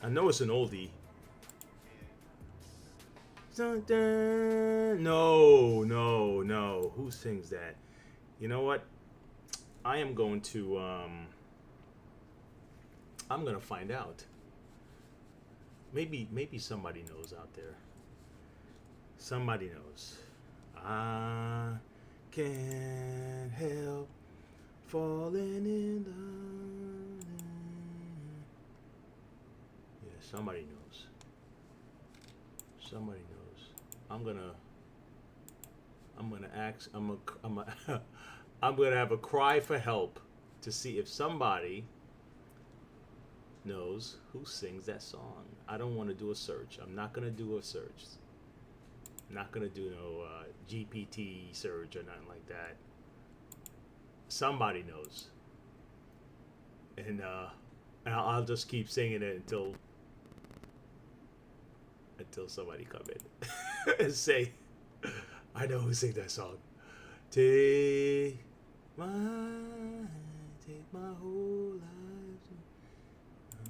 I know it's an oldie. No, no, no. Who sings that? You know what? I am going to I'm gonna find out. Maybe somebody knows out there. Somebody knows. I can't help falling in love. Yeah, somebody knows. Somebody knows. I'm gonna ask. I'm gonna have a cry for help to see if somebody knows who sings that song. I don't want to do a search. I'm not gonna do a search. I'm not gonna do no GPT search or nothing like that. Somebody knows, and I'll just keep singing it until somebody come in and say, "I know who sings that song." Take my hand, take my whole life. I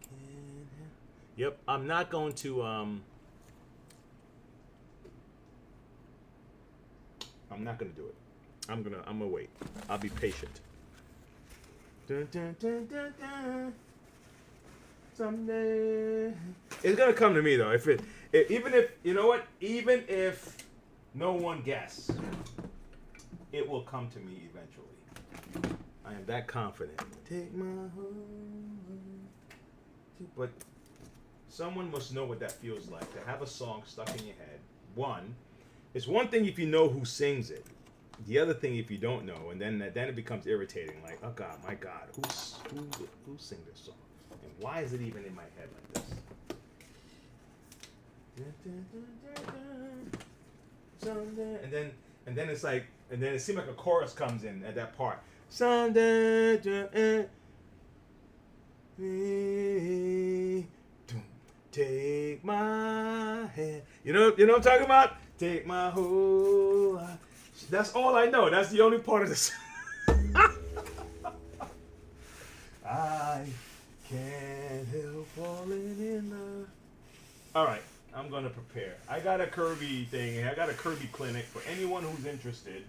can't help. Yep, I'm not going to I'm not gonna do it. I'm gonna wait. I'll be patient. Dun, dun, dun, dun, dun. Someday it's gonna come to me though. Even if you know what, even if no one guesses, it will come to me eventually. I am that confident. Take my home. But someone must know what that feels like to have a song stuck in your head. It's one thing if you know who sings it. The other thing if you don't know, and then it becomes irritating. Like, oh God, my God, who sing this song, and why is it even in my head like this? And then it's like, and then it seems like a chorus comes in at that part. Someday, take my hand. You know what I'm talking about? Take my whole life. That's all I know. That's the only part of this. I can't help falling in love. All right, I'm gonna prepare. I got a Kirby thing. I got a Kirby clinic for anyone who's interested.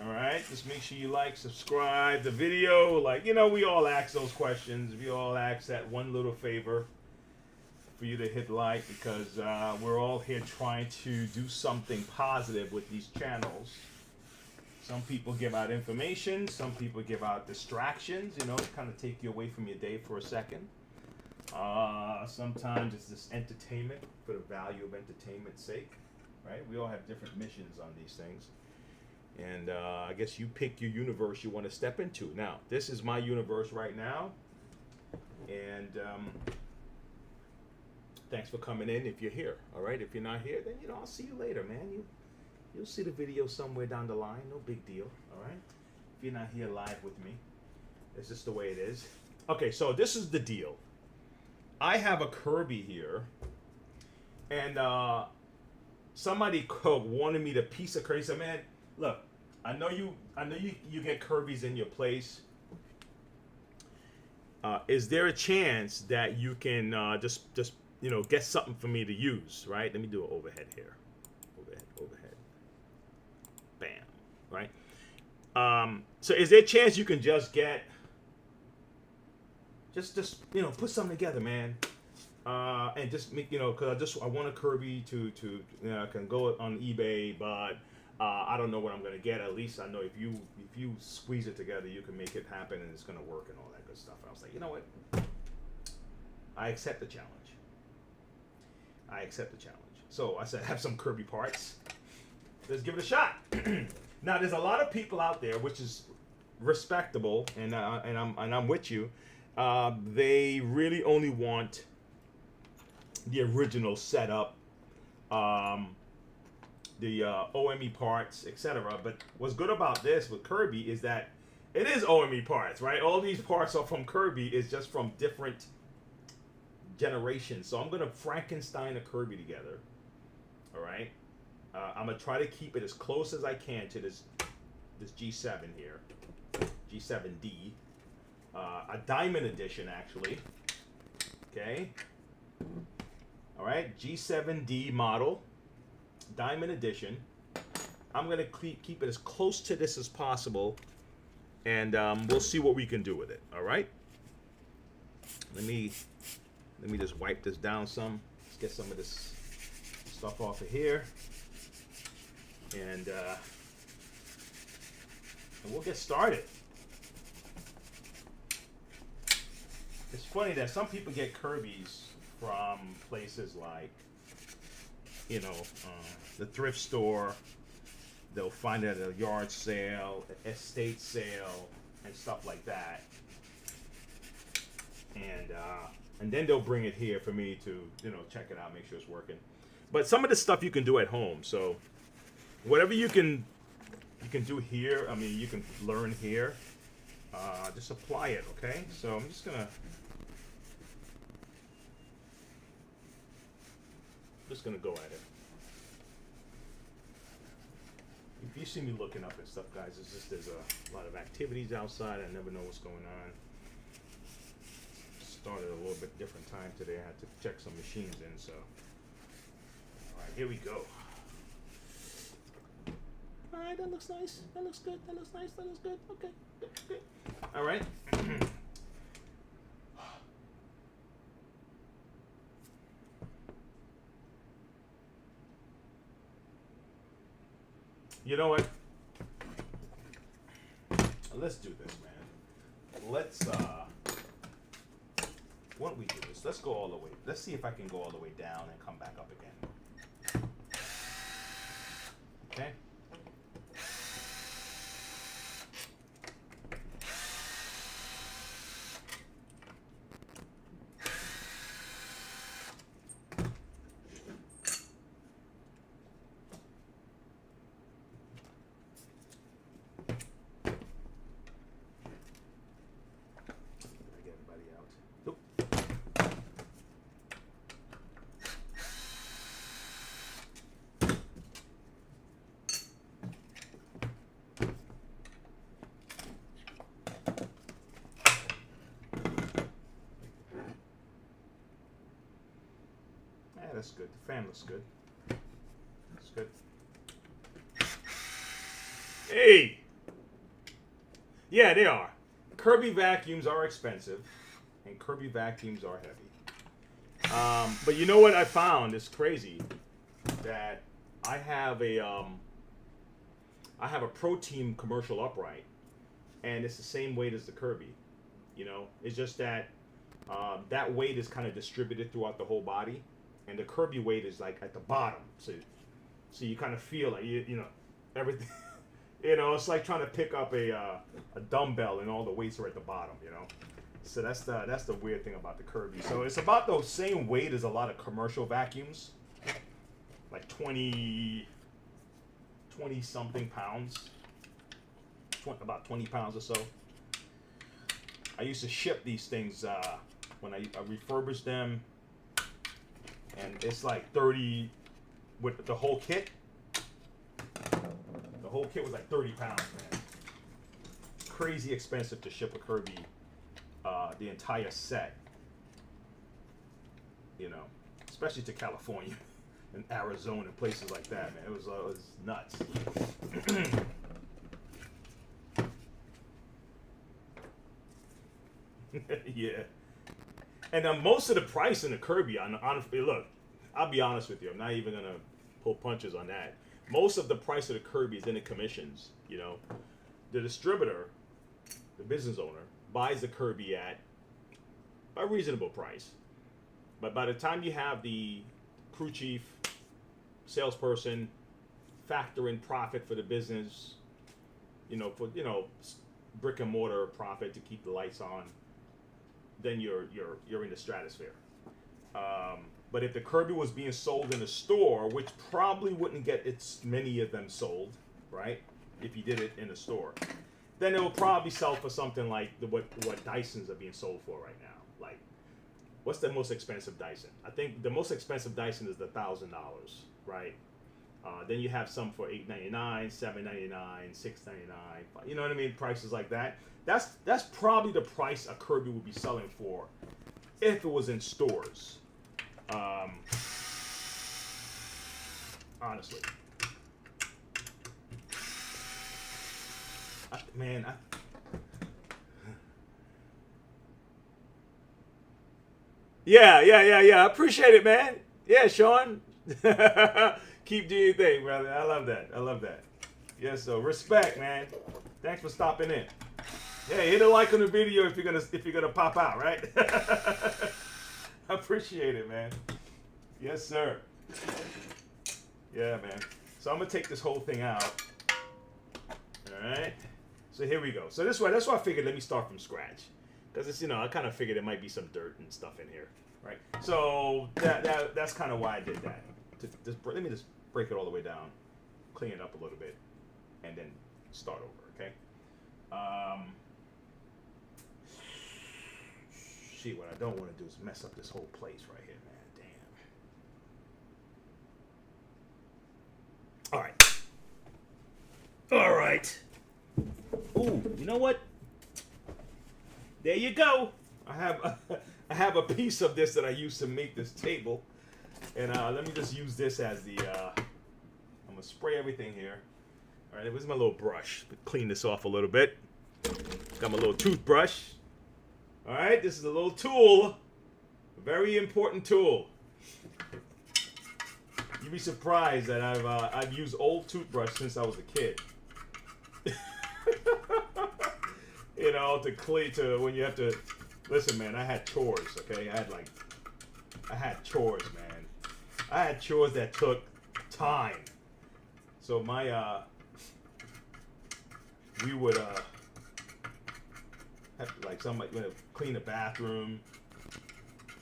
All right, just make sure you like, subscribe the video. Like, we all ask those questions. We all ask that one little favor for you to hit like, because we're all here trying to do something positive with these channels. Some people give out information. Some people give out distractions, to kind of take you away from your day for a second. Sometimes it's just entertainment for the value of entertainment's sake, right? We all have different missions on these things. And I guess you pick your universe you want to step into. Now, this is my universe right now. And thanks for coming in if you're here. All right, if you're not here, then I'll see you later, man. You'll see the video somewhere down the line. No big deal. All right. If you're not here live with me, it's just the way it is. Okay, so this is the deal. I have a Kirby here, and somebody wanted me to piece of Kirby. So, man, look, I know you get Kirby's in your place. Is there a chance that you can just get something for me to use, right? Let me do an overhead here. Overhead. Bam. Right? So is there a chance you can just get just put something together, man? And just make, because I want a Kirby to can go on eBay, but I don't know what I'm gonna get. At least I know if you squeeze it together, you can make it happen, and it's gonna work and all that good stuff. And I was like, you know what? I accept the challenge. So I said, have some Kirby parts. Let's give it a shot. Now, there's a lot of people out there, which is respectable, and I'm with you. They really only want the original setup, the OME parts, etc. But what's good about this with Kirby is that it is OME parts, right? All these parts are from Kirby. It's just from different generations. So I'm gonna Frankenstein a Kirby together. All right. I'm gonna try to keep it as close as I can to this G7 here, G7D, a diamond edition actually. Okay. All right, G7D model, Diamond Edition. I'm gonna keep it as close to this as possible, and we'll see what we can do with it. All right. Let me just wipe this down some. Let's get some of this stuff off of here, and we'll get started. It's funny that some people get Kirby's from places like, you know, the thrift store. They'll find it at a yard sale, estate sale, and stuff like that. And then they'll bring it here for me to, you know, check it out, make sure it's working. But some of the stuff you can do at home. So whatever you can do here, I mean, you can learn here. Just apply it, okay? So I'm just gonna go at it. If you see me looking up at stuff, guys, it's just there's a lot of activities outside. I never know what's going on. Started a little bit different time today. I had to check some machines in, so. All right, here we go. All right, that looks nice. That looks good. That looks nice. That looks good. Okay, good, good. All right. You know what? Let's do this, man. Let's, why don't we do this? Let's go all the way. Let's see if I can go all the way down and come back up again. Okay? That's good. The fan looks good. That's good. Hey! Yeah, they are. Kirby vacuums are expensive, and Kirby vacuums are heavy. But you know what I found? It's crazy that I have a Pro Team commercial upright, and it's the same weight as the Kirby. You know, it's just that that weight is kind of distributed throughout the whole body. And the Kirby weight is like at the bottom, so you kind of feel like you know everything. You know, it's like trying to pick up a dumbbell and all the weights are at the bottom. You know, so that's the weird thing about the Kirby. So it's about the same weight as a lot of commercial vacuums, like 20 something pounds, about 20 pounds or so. I used to ship these things when I refurbished them. And it's like 30 with the whole kit. The whole kit was like 30 pounds, man. Crazy expensive to ship a Kirby, the entire set. You know, especially to California and Arizona and places like that, man. It was nuts. Yeah. And most of the price in the Kirby, honestly, look, I'll be honest with you. I'm not even going to pull punches on that. Most of the price of the Kirby is in the commissions, you know. The distributor, the business owner, buys the Kirby at a reasonable price. But by the time you have the crew chief, salesperson, factor in profit for the business, you know, for, you know, brick and mortar profit to keep the lights on, then you're in the stratosphere. But if the Kirby was being sold in a store, which probably wouldn't get many of them sold, right? If you did it in a store, then it will probably sell for something like what Dysons are being sold for right now. Like, what's the most expensive Dyson? I think the most expensive Dyson is the $1,000, right? Then you have some for $899, $799, $699. You know what I mean? Prices like that. That's probably the price a Kirby would be selling for if it was in stores. Honestly. Man, yeah. I appreciate it, man. Yeah, Sean. Keep doing your thing, brother. I love that. Yes, so respect, man. Thanks for stopping in. Hey, hit a like on the video if you're gonna pop out, right? I appreciate it, man. Yes, sir. Yeah, man. So I'm gonna take this whole thing out. All right. So here we go. So that's why I figured let me start from scratch, because it's I kind of figured there might be some dirt and stuff in here, right? So that's kind of why I did that. Let me just break it all the way down, clean it up a little bit, and then start over. Okay. Shit, what I don't want to do is mess up this whole place right here, man. Damn. All right. Ooh, you know what? There you go. I have a piece of this that I used to make this table, and let me just use this as the. I'm gonna spray everything here. All right, where's my little brush? Clean this off a little bit. Got my little toothbrush. All right, this is a little tool, a very important tool. You'd be surprised that I've used old toothbrush since I was a kid. To clean, when you have to listen, man. I had chores, okay? I had chores, man. I had chores that took time. So we would have to, somebody clean the bathroom.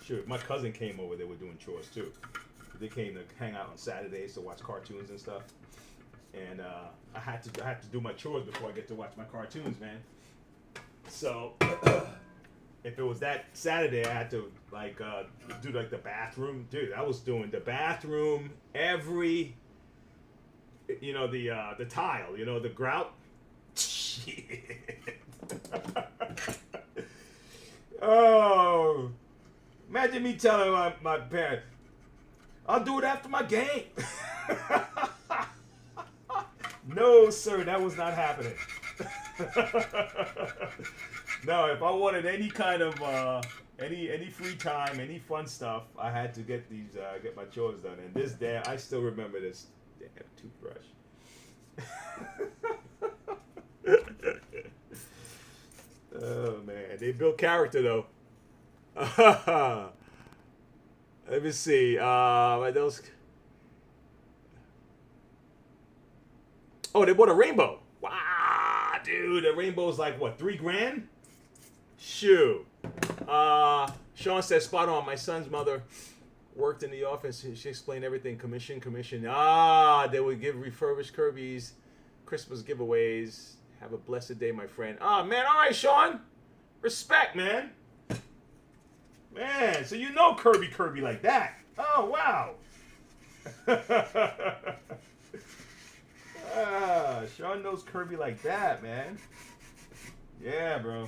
Sure, if my cousin came over, they were doing chores too. They came to hang out on Saturdays to watch cartoons and stuff. And I had to do my chores before I get to watch my cartoons, man. So if it was that Saturday, I had to do the bathroom. Dude, I was doing the bathroom, the tile, the grout. Shit. Oh, imagine me telling my parents, I'll do it after my game. No, sir, that was not happening. No, if I wanted any kind of any free time, any fun stuff, I had to get my chores done. And this day, I still remember this damn toothbrush. Oh man, they built character though. Let me see. Those. Oh, they bought a rainbow. Wow, dude, the rainbow's like what, $3,000? Shoo. Sean says spot on. My son's mother worked in the office. She explained everything. Commission. They would give refurbished Kirby's Christmas giveaways. Have a blessed day, my friend. Oh man, all right, Sean. Respect, man. Man, so you know Kirby like that. Oh wow. Sean knows Kirby like that, man. Yeah, bro.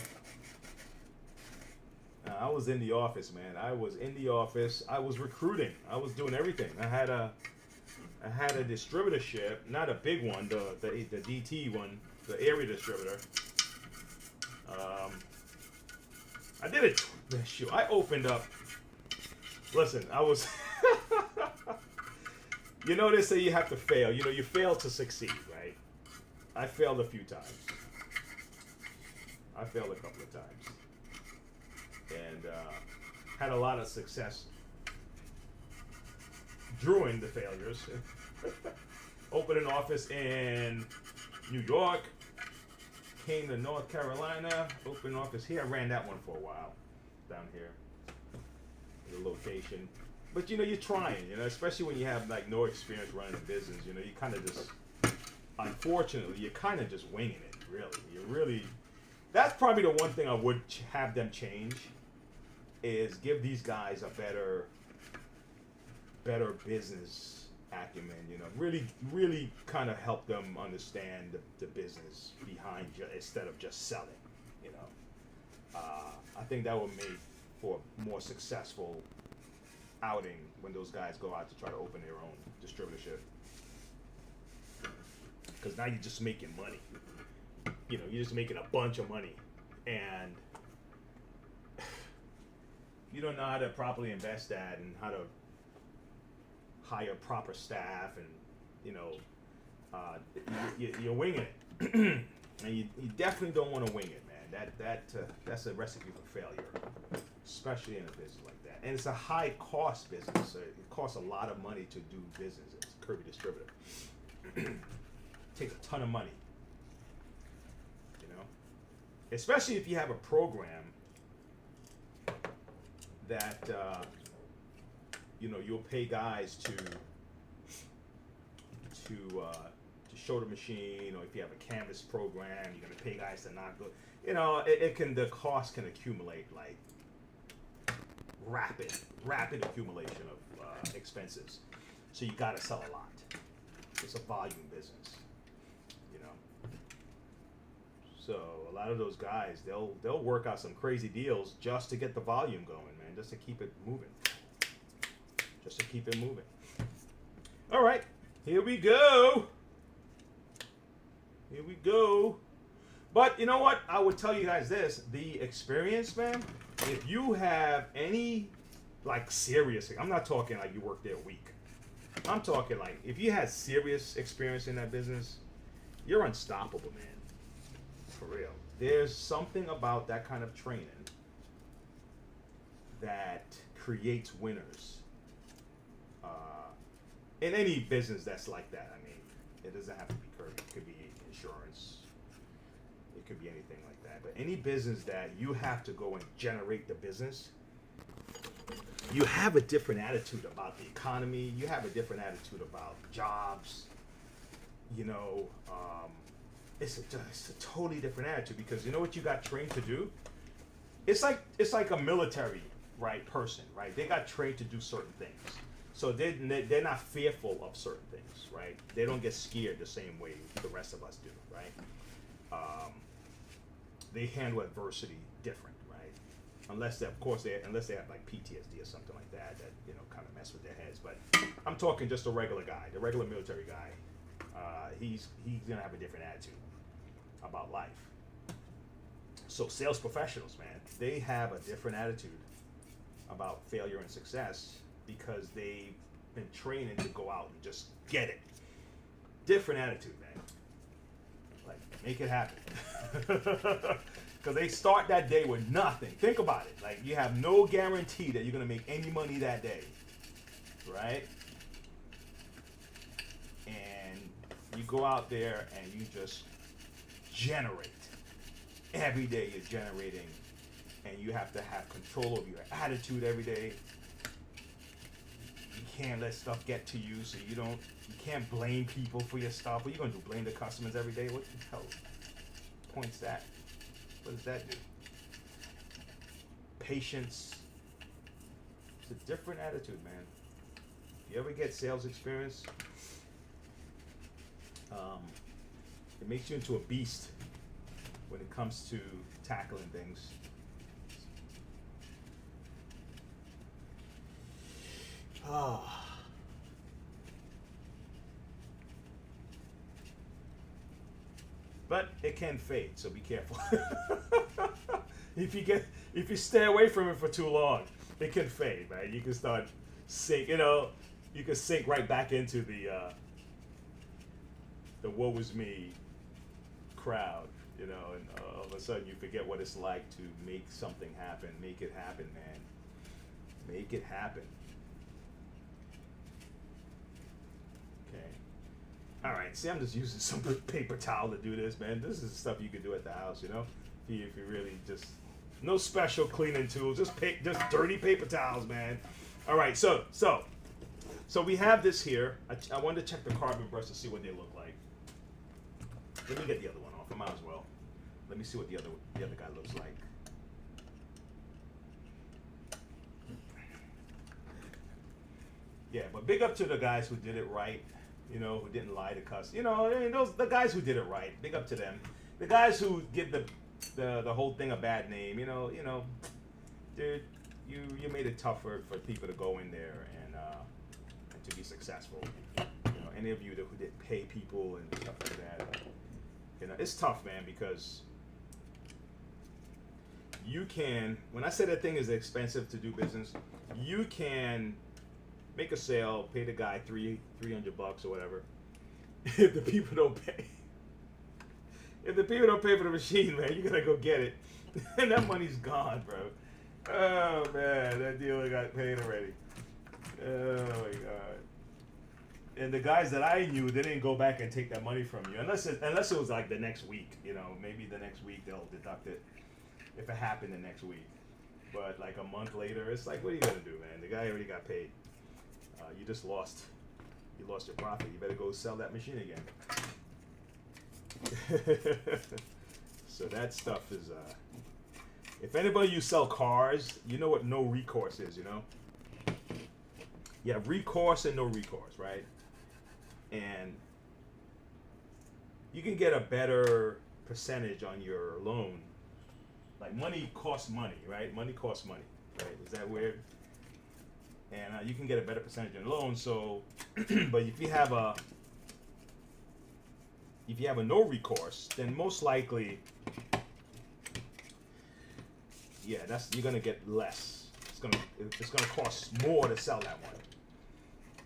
I was in the office, man. I was in the office. I was recruiting. I was doing everything. I had a distributorship, not a big one, the DT one, the area distributor. I did it. Shoot, I opened up. Listen, I was. They say you have to fail. You fail to succeed, right? I failed a few times. I failed a couple of times. And had a lot of success during the failures. Opened an office in New York. Came to North Carolina. Opened an office here. I ran that one for a while. Down here. The location. But you're trying, especially when you have no experience running a business, you kind of just, unfortunately, you're kind of just winging it, really. That's probably the one thing I would have them change, is give these guys a better business acumen, really kind of help them understand the business behind you instead of just selling, I think that would for a more successful outing when those guys go out to try to open their own distributorship. Because now you're just making money. You know, you're just making a bunch of money, and you don't know how to properly invest that and how to hire proper staff, and you know, you're winging it, and you definitely don't want to wing it, man. That's a recipe for failure, especially in a business like that. And it's a high cost business. So it costs a lot of money to do business. It's a Kirby distributor. Takes a ton of money, you know, especially if you have a program that you know, you'll pay guys to show the machine, or if you have a canvas program, you're gonna pay guys to not go. You know, the cost can accumulate like rapid accumulation of expenses. So you gotta sell a lot. It's a volume business, you know. So a lot of those guys, they'll work out some crazy deals just to get the volume going, man, just to keep it moving. Just to keep it moving. All right, here we go. Here we go. But you know what? I would tell you guys this: the experience, man. If you have any, like, serious, I'm not talking like you work there a week. I'm talking like if you had serious experience in that business, you're unstoppable, man. For real. There's something about that kind of training that creates winners. In any business that's like that, I mean, it doesn't have to be Kirby. It could be insurance. It could be anything like that. But any business that you have to go and generate the business, you have a different attitude about the economy. You have a different attitude about jobs. You know, it's a totally different attitude, because you know what you got trained to do? It's like a military, right, person, right? They got trained to do certain things. So they're not fearful of certain things, right? They don't get scared the same way the rest of us do, right? They handle adversity different, right? Unless they have like PTSD or something like that, you know, kind of mess with their heads. But I'm talking just a regular guy, the regular military guy. He's gonna have a different attitude about life. So sales professionals, man, they have a different attitude about failure and success, because they've been training to go out and just get it. Different attitude, man. Like, make it happen. Because they start that day with nothing. Think about it. Like, you have no guarantee that you're going to make any money that day. Right? And you go out there and you just generate. Every day you're generating. And you have to have control over your attitude every day. You can't let stuff get to you, so you can't blame people for your stuff. What are you gonna do? Blame the customers every day? What the hell point's that? What does that do? Patience. It's a different attitude, man. If you ever get sales experience, it makes you into a beast when it comes to tackling things. But it can fade, so be careful. If you stay away from it for too long, it can fade, man. You can start sink, you can sink right back into the woe is me crowd, and all of a sudden you forget what it's like to make something happen. Make it happen, man. Make it happen. All right, see, I'm just using some paper towel to do this, man. This is stuff you can do at the house, If you really just, no special cleaning tools, just dirty paper towels, man. All right, so we have this here. I wanted to check the carbon brush to see what they look like. Let me get the other one off. I might as well. Let me see what the other guy looks like. Yeah, but big up to the guys who did it right. Who didn't lie to cuss. The guys who did it right. Big up to them. The guys who give the whole thing a bad name. Dude, you made it tougher for people to go in there and to be successful. Any of you who did pay people and stuff like that, it's tough, man, because you can. When I say that thing is expensive to do business, you can make a sale, pay the guy $300 or whatever. If the people don't pay, if the people don't pay for the machine, man, you gotta go get it, and that money's gone, bro. Oh man, that dealer got paid already. Oh my god. And the guys that I knew, they didn't go back and take that money from you unless it was like the next week. Maybe the next week they'll deduct it if it happened the next week. But like a month later, it's like, what are you gonna do, man? The guy already got paid. You just lost. You lost your profit. You better go sell that machine again. So that stuff is. If anybody you sell cars, you know what no recourse is. You have recourse and no recourse, right? And you can get a better percentage on your loan. Like money costs money, right? Money costs money, right? Is that weird? And you can get a better percentage on loan. So, but if you have a no recourse, then most likely, yeah, you're gonna get less. It's gonna cost more to sell that one,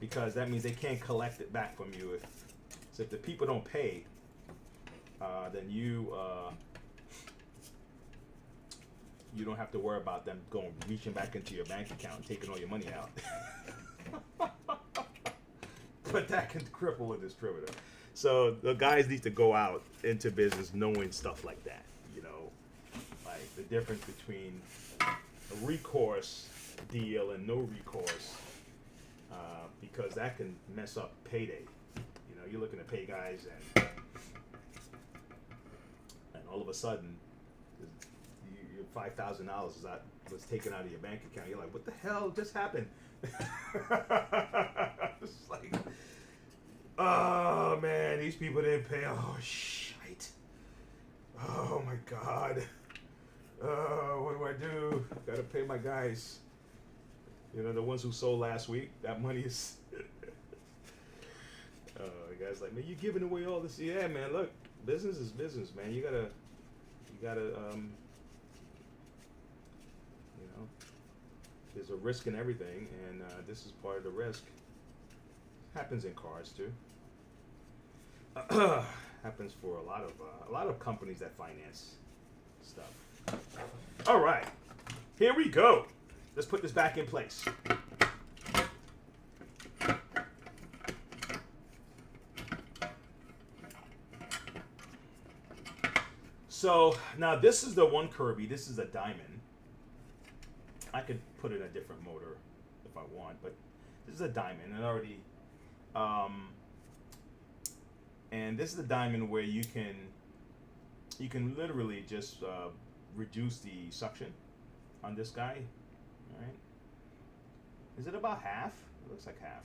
because that means they can't collect it back from you. If the people don't pay, then you don't have to worry about them reaching back into your bank account and taking all your money out. But that can cripple a distributor. So the guys need to go out into business knowing stuff like that. Like the difference between a recourse deal and no recourse, because that can mess up payday. You're looking to pay guys, and all of a sudden, your $5,000 was taken out of your bank account. You're like, what the hell just happened? It's like, oh man, these people didn't pay. Oh shit! Oh my god! What do I do? Gotta pay my guys. The ones who sold last week. That money is. The guy's like, man, you're giving away all this. Yeah, man. Look, business is business, man. You gotta. There's a risk in everything, and this is part of the risk. Happens in cars too. Happens for a lot of companies that finance stuff. All right, here we go. Let's put this back in place. So now this is the one Kirby. This is a diamond. I could put in a different motor if I want, but this is a diamond, and already. And this is the diamond where you can literally just reduce the suction on this guy. All right. Is it about half? It looks like half.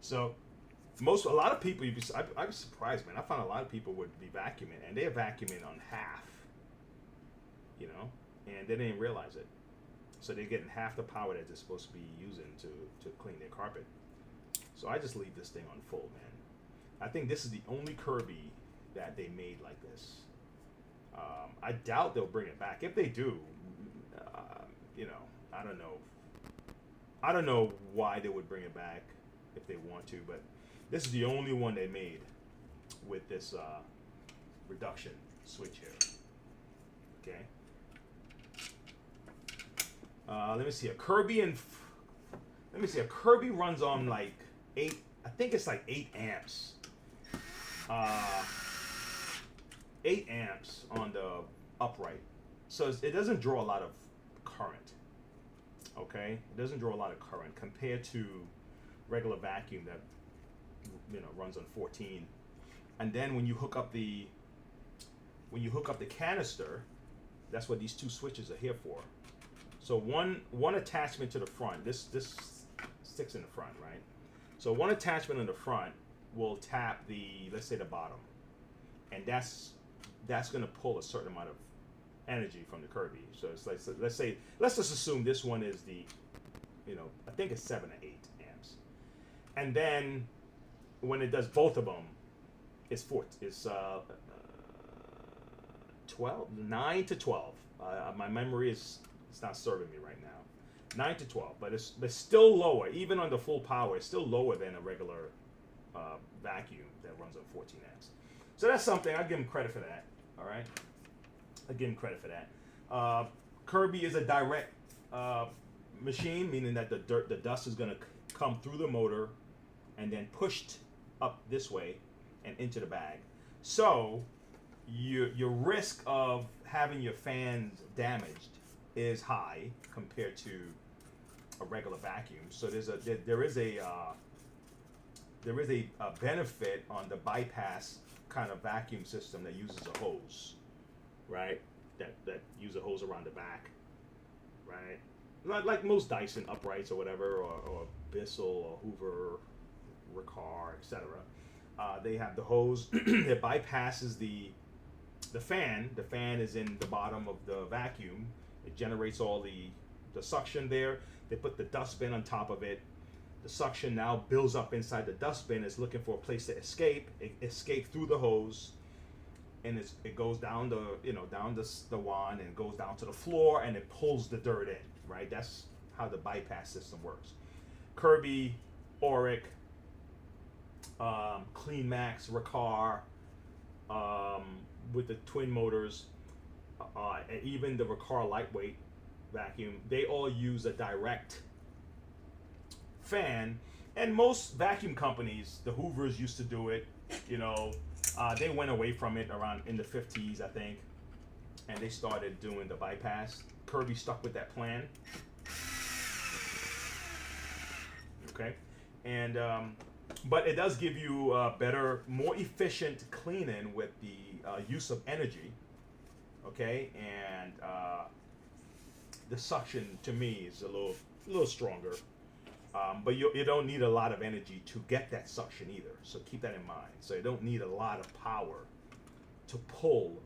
So a lot of people, I was surprised, man. I found a lot of people would be vacuuming, and they're vacuuming on half, and they didn't realize it. So they're getting half the power that they're supposed to be using to clean their carpet. So I just leave this thing on full, man. I think this is the only Kirby that they made like this. I doubt they'll bring it back. If they do, I don't know. I don't know why they would bring it back if they want to, but this is the only one they made with this reduction switch here. Okay. Let me see. A Kirby runs on like 8. I think it's like 8 amps. 8 amps on the upright. So it doesn't draw a lot of current. Okay, it doesn't draw a lot of current compared to regular vacuum that runs on 14. And then when you hook up the canister, that's what these two switches are here for. So one attachment to the front. This sticks in the front, right? So one attachment in the front will tap let's say the bottom, and that's going to pull a certain amount of energy from the Kirby. So it's like, so let's just assume this one is the, I think it's 7 or 8 amps, and then when it does both of them, it's 12, 9 to 12. My memory it's not serving me right now. 9 to 12, but it's still lower. Even on the full power, it's still lower than a regular vacuum that runs on 14 amps. So that's something. I give him credit for that. All right, I give him credit for that. Kirby is a direct machine, meaning that the dust is going to come through the motor and then pushed up this way and into the bag. So your risk of having your fans damaged is high compared to a regular vacuum. So there is a benefit on the bypass kind of vacuum system that uses a hose, right? That use a hose around the back, right? Like most Dyson uprights or whateber, or Bissell or Hoover, Riccar, etc. They have the hose that bypasses the fan. The fan is in the bottom of the vacuum. It generates all the suction there. They put the dustbin on top of it. The suction now builds up inside the dustbin. It's looking for a place to escape. It escapes through the hose, and it goes down the wand and goes down to the floor, and it pulls the dirt in. Right. That's how the bypass system works. Kirby, Auric, Clean Max, Riccar, with the twin motors, and even the Riccar lightweight vacuum, they all use a direct fan. And most vacuum companies, the Hoovers used to do it, they went away from it around in the 50s, I think, and they started doing the bypass. Kirby stuck with that plan. Okay, and but it does give you better, more efficient cleaning with the use of energy. Okay, and the suction to me is a little stronger, but you don't need a lot of energy to get that suction either. So keep that in mind. So you don't need a lot of power to pull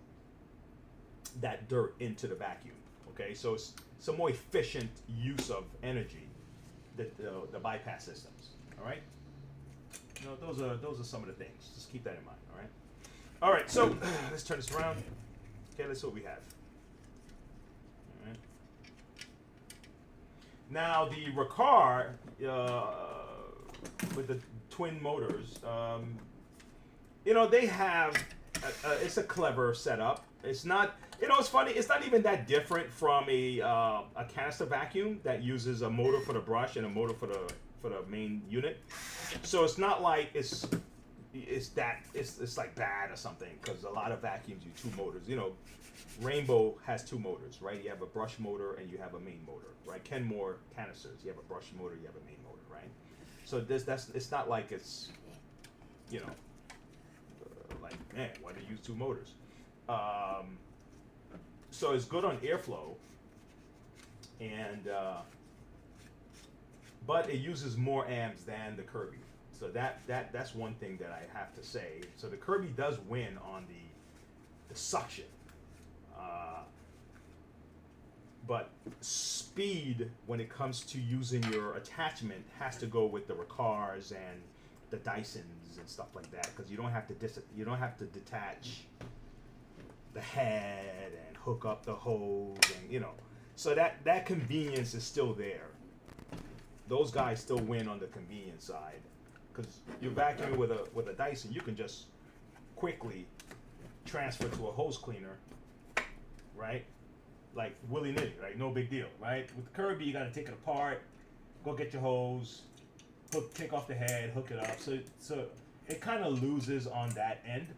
that dirt into the vacuum. Okay, so it's a more efficient use of energy that the bypass systems. All right, those are some of the things. Just keep that in mind. All right. So let's turn this around. Okay, let's see what we have. All right. Now the Riccar with the twin motors, they have it's a clever setup. It's not. It's funny. It's not even that different from a canister vacuum that uses a motor for the brush and a motor for the main unit. So it's not like it's like bad or something, because a lot of vacuums use 2 motors. Rainbow has 2 motors, right? You have a brush motor and you have a main motor, right? Kenmore canisters, you have a brush motor, you have a main motor, right? So it's not like it's like, man, why do you use 2 motors? So it's good on airflow, and but it uses more amps than the Kirby. So that's one thing that I have to say. So the Kirby does win on the suction, but speed when it comes to using your attachment has to go with the Riccars and the Dysons and stuff like that, because you don't have to detach the head and hook up the hose, and so that convenience is still there. Those guys still win on the convenience side, because you're vacuuming with a Dyson, you can just quickly transfer to a hose cleaner, right? Like willy-nilly, right? No big deal, right? With the Kirby, you got to take it apart, go get your hose, take off the head, hook it up. So it kind of loses on that end.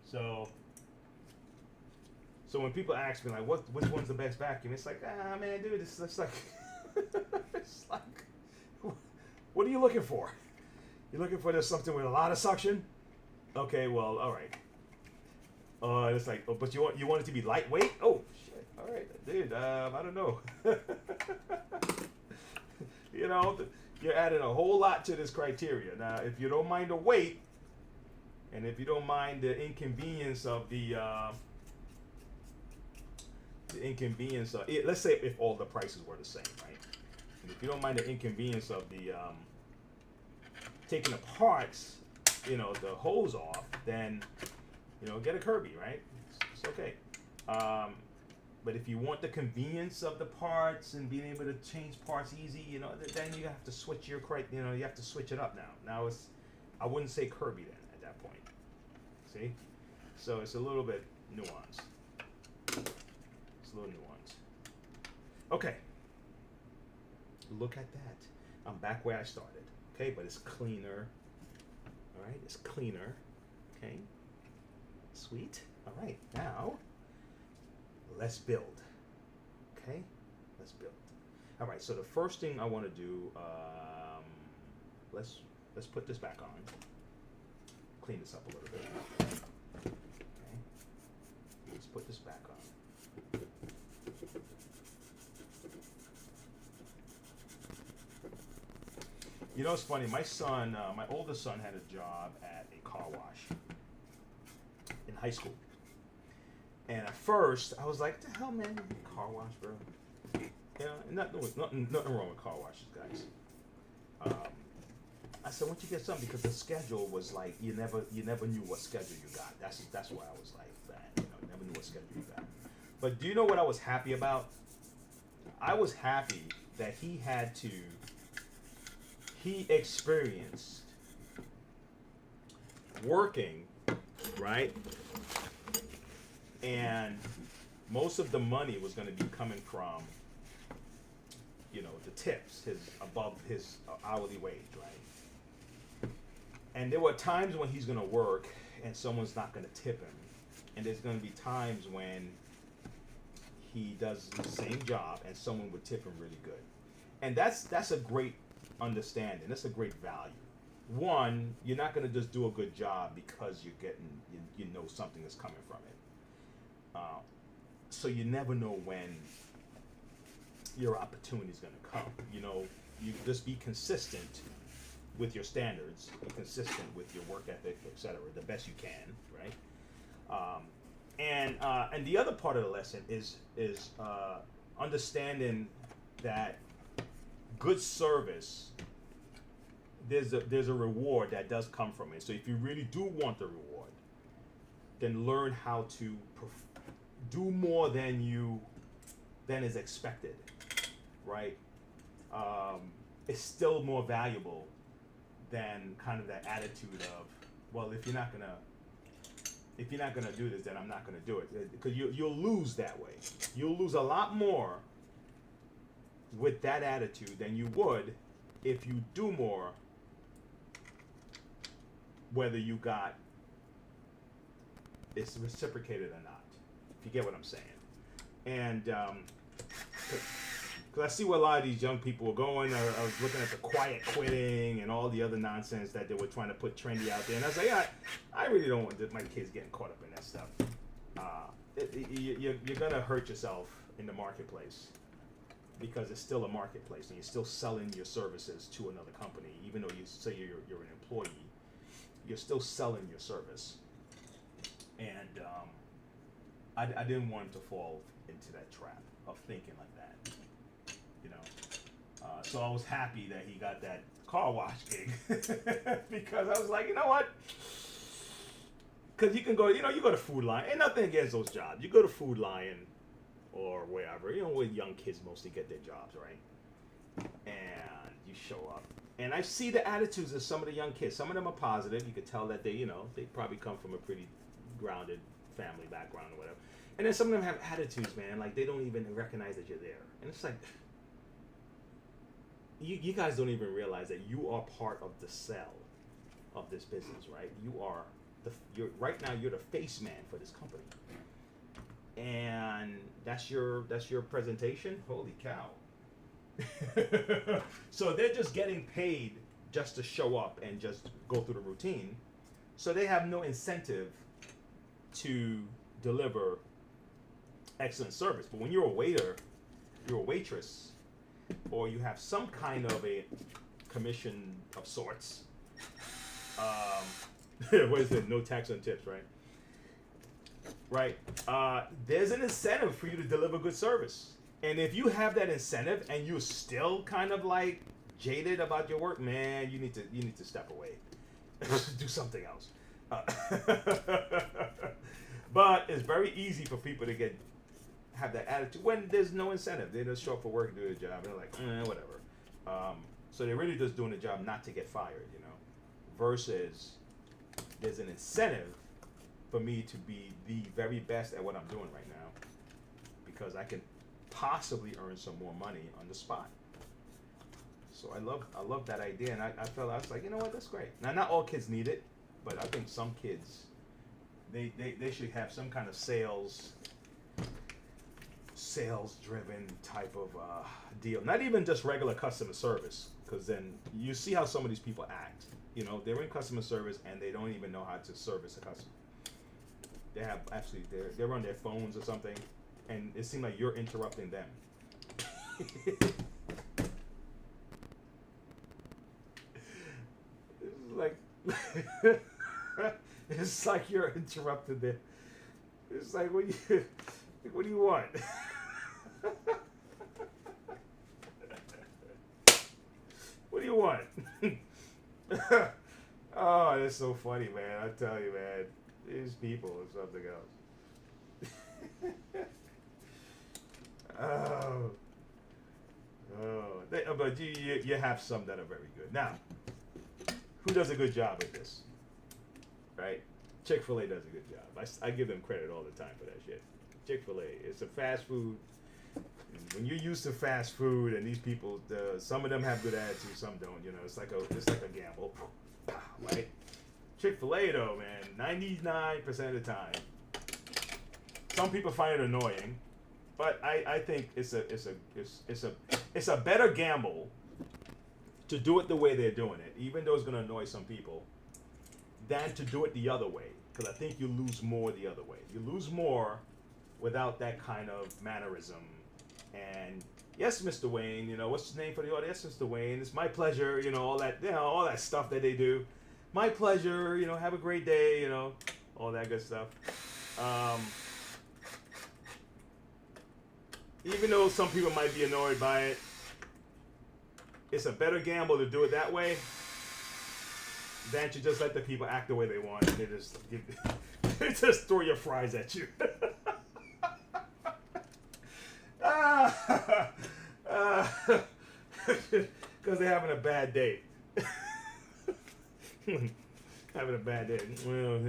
So when people ask me like, which one's the best vacuum? It's like, man, dude, it's like, it's like, what are you looking for? You're looking for something with a lot of suction? Okay, well, all right. It's like, but you want it to be lightweight? Oh shit! All right, dude. I don't know. You're adding a whole lot to this criteria. Now, if you don't mind the weight, and if you don't mind the inconvenience of the the inconvenience of it, let's say if all the prices were the same, right? And if you don't mind the inconvenience of the taking the parts, the hose off, then get a Kirby, right? It's okay. But if you want the convenience of the parts and being able to change parts easy, then you have to switch you have to switch it up now. Now I wouldn't say Kirby then at that point. See? So it's a little bit nuanced. It's a little nuanced. Okay. Look at that. I'm back where I started. Okay, but it's cleaner. All right, it's cleaner. Okay. Sweet. All right, now let's build. Okay, let's build. All right, so the first thing I want to do, let's put this back on. Clean this up a little bit. Okay, let's put this back on. It's funny. My son, my oldest son, had a job at a car wash in high school. And at first, I was like, "What the hell, man? Car wash, bro." Nothing wrong with car washes, guys. I said, "Why don't you get something?" Because the schedule was like you never knew what schedule you got. That's why I was like that. Never knew what schedule you got. But do you know what I was happy about? I was happy that he experienced working, right? And most of the money was going to be coming from, the tips, above his hourly wage, right? And there were times when he's going to work and someone's not going to tip him. And there's going to be times when he does the same job and someone would tip him really good. And that's a great understanding. That's a great value. One, you're not going to just do a good job because you're getting, something is coming from it. So you never know when your opportunity is going to come. You just be consistent with your standards, be consistent with your work ethic, etc., the best you can, right? And the other part of the lesson is understanding that good service, there's a reward that does come from it. So if you really do want the reward, then learn how to do more than is expected, right? It's still more valuable than kind of that attitude of, well, if you're not gonna do this, then I'm not gonna do it, because you'll lose that way. You'll lose a lot more with that attitude than you would if you do more, whether you got it's reciprocated or not, if you get what I'm saying. And because I see where a lot of these young people are going. I was looking at the quiet quitting and all the other nonsense that they were trying to put trendy out there, and I was like, I really don't want my kids getting caught up in that stuff. You're gonna hurt yourself in the marketplace, because it's still a marketplace and you're still selling your services to another company. Even though you say you're an employee, you're still selling your service. And I didn't want to fall into that trap of thinking like that, so I was happy that he got that car wash gig because I was like, you know what? Because you can go, you go to Food Lion. Ain't nothing against those jobs. You go to Food Lion or wherever, where young kids mostly get their jobs, right? And you show up. And I see the attitudes of some of the young kids. Some of them are positive. You could tell that they probably come from a pretty grounded family background or whatever. And then some of them have attitudes, man, like they don't even recognize that you're there. And it's like, you guys don't even realize that you are part of the cell of this business, right? Right now you're the face man for this company. And that's your presentation? Holy cow. So they're just getting paid just to show up and just go through the routine. So they have no incentive to deliver excellent service. But when you're a waiter, you're a waitress, or you have some kind of a commission of sorts, what is it? No tax on tips, right? right? There's an incentive for you to deliver good service. And if you have that incentive and you're still kind of like jaded about your work, man, you need to step away. Do something else. But it's very easy for people to have that attitude when there's no incentive. They just show up for work and do their job, and they're like, whatever. So they're really just doing the job not to get fired, you know. Versus there's an incentive for me to be the very best at what I'm doing right now, because I can possibly earn some more money on the spot. So I love that idea, and I was like, you know what, that's great. Now, not all kids need it, but I think some kids, they should have some kind of sales driven type of deal. Not even just regular customer service, because then you see how some of these people act. You know, they're in customer service and they don't even know how to service a customer. They have they're on their phones or something, and it seems like you're interrupting them. It's like you're interrupted there. It's like, what do you want? What do you want? Oh, that's so funny, man. I tell you, man. These people are something else. But you have some that are very good. Now, who does a good job at this? Right? Chick-fil-A does a good job. I give them credit all the time for that shit. Chick-fil-A, it's a fast food. When you're used to fast food, and these people, some of them have good attitudes, some don't. You know, it's like a gamble, right? Chick-fil-A though, man, 99% of the time, some people find it annoying, but I think it's a better gamble to do it the way they're doing it, even though it's gonna annoy some people, than to do it the other way. Because I think you lose more the other way. You lose more without that kind of mannerism. And yes, Mr. Wayne, you know, what's his name for the audience? Yes, Mr. Wayne, it's my pleasure, you know, all that stuff that they do. My pleasure, you know, have a great day, you know, all that good stuff. Even though some people might be annoyed by it, it's a better gamble to do it that way than to just let the people act the way they want, and they just throw your fries at you. Because they're having a bad day. Having a bad day. Well,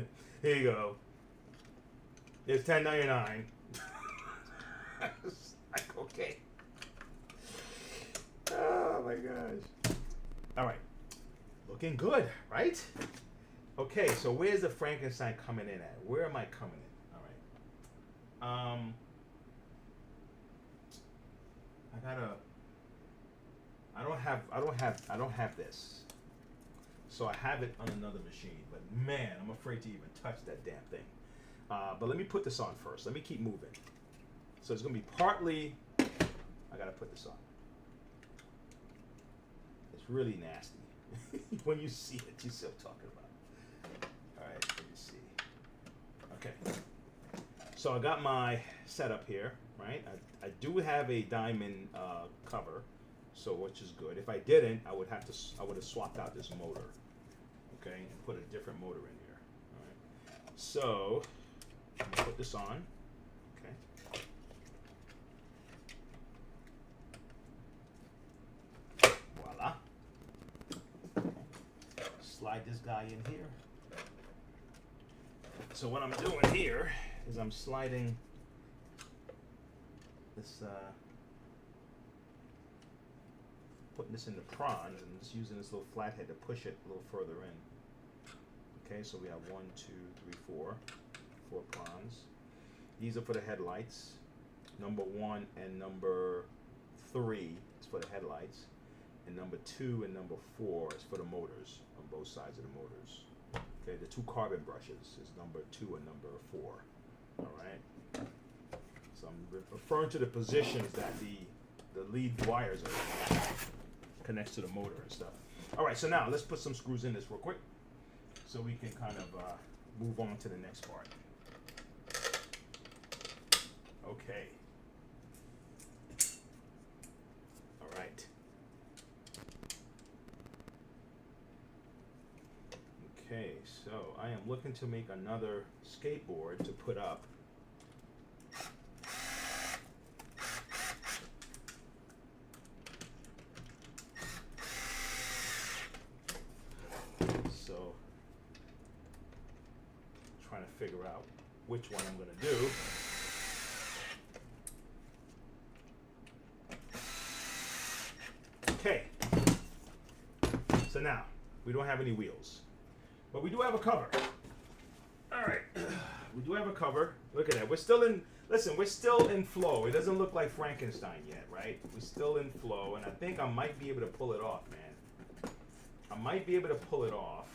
here you go. It's $10.99. Like, okay. Oh my gosh. All right. Looking good, right? Okay, so where's the Frankenstein coming in at? Where am I coming in? All right. I don't have this. So I have it on another machine, but man, I'm afraid to even touch that damn thing. But let me put this on first. Let me keep moving. So it's gonna be partly, I gotta put this on. It's really nasty. When you see it, you see what I'm talking about. All right, let me see. Okay. So I got my setup here, right? I do have a diamond cover, so which is good. If I didn't, I would have swapped out this motor, okay, and put a different motor in here. All right. So I'm gonna put this on, okay. Voila. Slide this guy in here. So what I'm doing here is I'm sliding this, putting this in the pron, and just using this little flathead to push it a little further in. Okay, so we have 1, 2, 3, 4 prons. These are for the headlights. Number 1 and number 3 is for the headlights, and number 2 and number 4 is for the motors, on both sides of the motors. Okay, the 2 carbon brushes is number 2 and number 4. All right. So I'm referring to the positions that the lead wires are connects to the motor and stuff. All right, so now let's put some screws in this real quick, so we can kind of move on to the next part. Okay. All right. Okay, so I am looking to make another skateboard to put up. So, trying to figure out which one I'm going to do. Okay. So now, we don't have any wheels. But we do have a cover. All right. We do have a cover. Look at that. We're still in, listen, we're still in flow. It doesn't look like Frankenstein yet, right? We're still in flow, and I think I might be able to pull it off, man. I might be able to pull it off.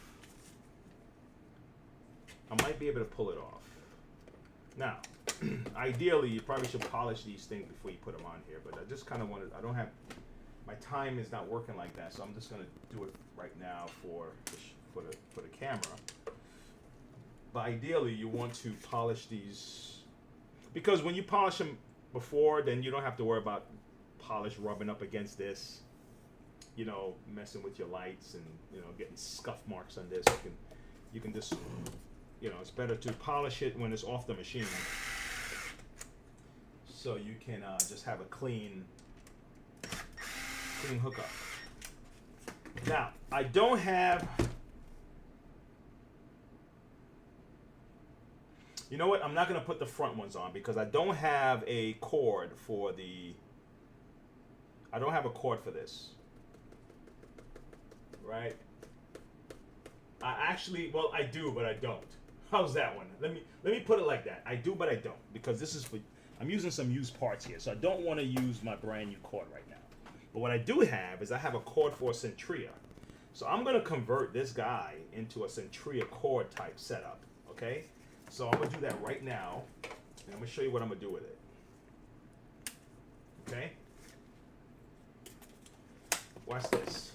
Now, ideally, you probably should polish these things before you put them on here, but I just kind of wanted, I don't have, my time is not working like that, so I'm just going to do it right now for the camera. But ideally, you want to polish these, because when you polish them before, then you don't have to worry about polish rubbing up against this, you know, messing with your lights and, you know, getting scuff marks on this. You can just, you know, it's better to polish it when it's off the machine, so you can just have a clean hookup. Now, I don't have, you know what, I'm not going to put the front ones on because I don't have a cord for I don't have a cord for this, right? I actually, well, I do, but I don't. How's that one? Let me put it like that. I do, but I don't, because this is for, I'm using some used parts here, so I don't want to use my brand new cord right now. But what I do have is I have a cord for a Centria. So I'm going to convert this guy into a Centria cord type setup, okay? So I'm going to do that right now, and I'm going to show you what I'm going to do with it. Okay? Watch this.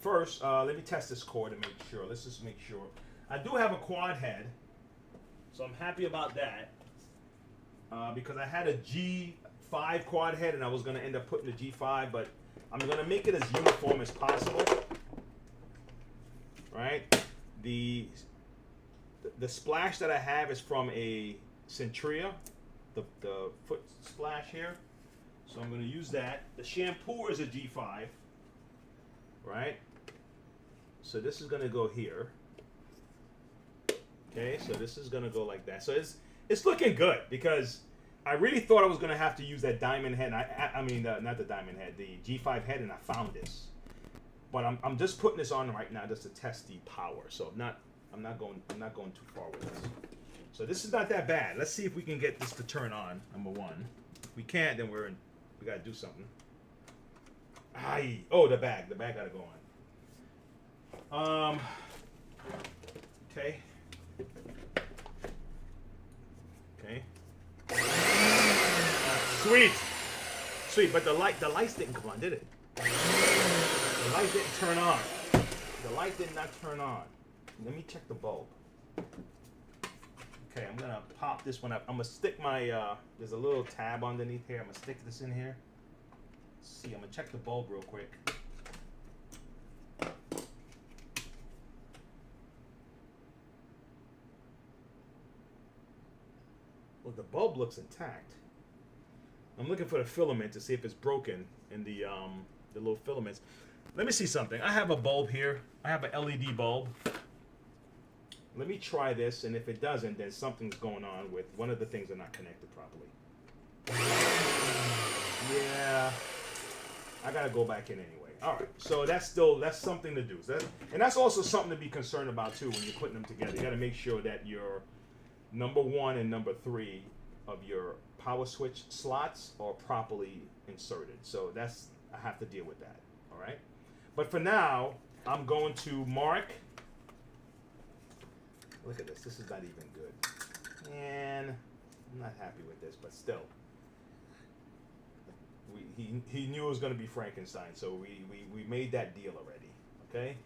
First, let me test this cord and make sure. Let's just make sure. I do have a quad head, so I'm happy about that, because I had a G5 quad head, and I was going to end up putting the G5, but I'm going to make it as uniform as possible, right? The splash that I have is from a Centria, the foot splash here, so I'm going to use that. The shampoo is a G5, right? So this is going to go here. Okay, so this is going to go like that. So it's looking good, because I really thought I was going to have to use that diamond head. I mean, not the diamond head, the G5 head, and I found this. But I'm just putting this on right now just to test the power. So I'm not going too far with this. So this is not that bad. Let's see if we can get this to turn on. Number one. If we can't, then we got to do something. Oh, the bag got to go on. Okay. Sweet, but the lights didn't come on, did it? The light didn't turn on. The light did not turn on. Let me check the bulb. Okay, I'm gonna pop this one up. I'm gonna stick my, there's a little tab underneath here. I'm gonna stick this in here. Let's see, I'm gonna check the bulb real quick. Well, the bulb looks intact. I'm looking for the filament to see if it's broken in the little filaments. Let me see something. I have a bulb here. I have an LED bulb. Let me try this, and if it doesn't, then something's going on with one of the things are not connected properly. Yeah, I gotta go back in anyway. All right, so that's something to do. And that's also something to be concerned about too when you're putting them together. You gotta make sure that your number 1 and number 3 of your power switch slots are properly inserted. So I have to deal with that. All right. But for now, I'm going to mark. Look at this. This is not even good. And I'm not happy with this, but still. He knew it was going to be Frankenstein, so we made that deal already. Okay?